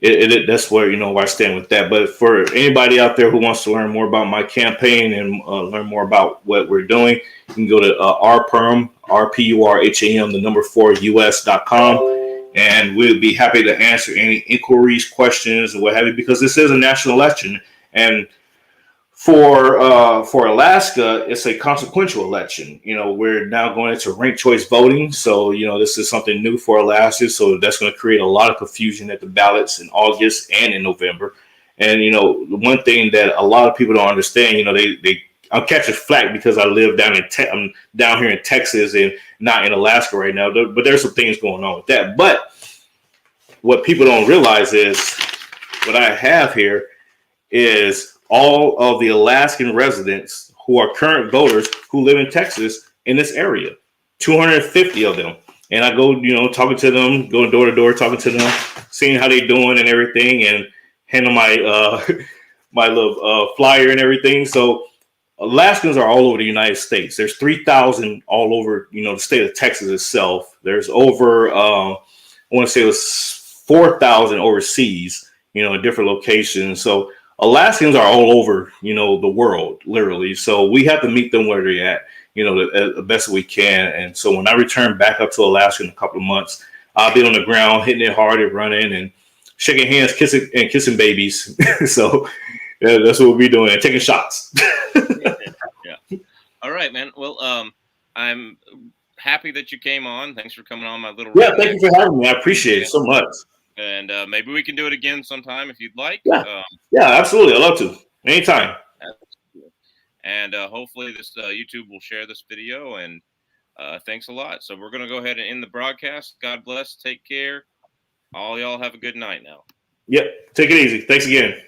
that's where, where I stand with that. But for anybody out there who wants to learn more about my campaign and learn more about what we're doing, you can go to rpurham, RPURHAM, the number 4 US.com. And we'll be happy to answer any inquiries, questions, or what have you, because this is a national election. And for Alaska, it's a consequential election. We're now going into ranked choice voting. So, this is something new for Alaska. So that's going to create a lot of confusion at the ballots in August and in November. And, the one thing that a lot of people don't understand, I'm catching flack because I live I'm down here in Texas and not in Alaska right now. But there's some things going on with that. But what people don't realize is, what I have here is all of the Alaskan residents who are current voters who live in Texas in this area, 250 of them. And I go, talking to them, going door to door, talking to them, seeing how they doing and everything, and handle my my little flyer and everything. So Alaskans are all over the United States. There's 3,000 all over, the state of Texas itself. There's over, I want to say it was 4,000 overseas, in different locations. So Alaskans are all over, the world, literally. So we have to meet them where they're at, the best we can. And so when I return back up to Alaska in a couple of months, I'll be on the ground, hitting it hard and running and shaking hands, kissing babies. So yeah, that's what we'll be doing, and taking shots. Yeah. All right, man. Well, I'm happy that you came on. Thanks for coming on my little. Yeah, thank you for having me. I appreciate it so much. And maybe we can do it again sometime if you'd like. Yeah, absolutely. I'd love to. Anytime. And hopefully this YouTube will share this video. And thanks a lot. So we're going to go ahead and end the broadcast. God bless. Take care. All y'all have a good night now. Yep. Take it easy. Thanks again.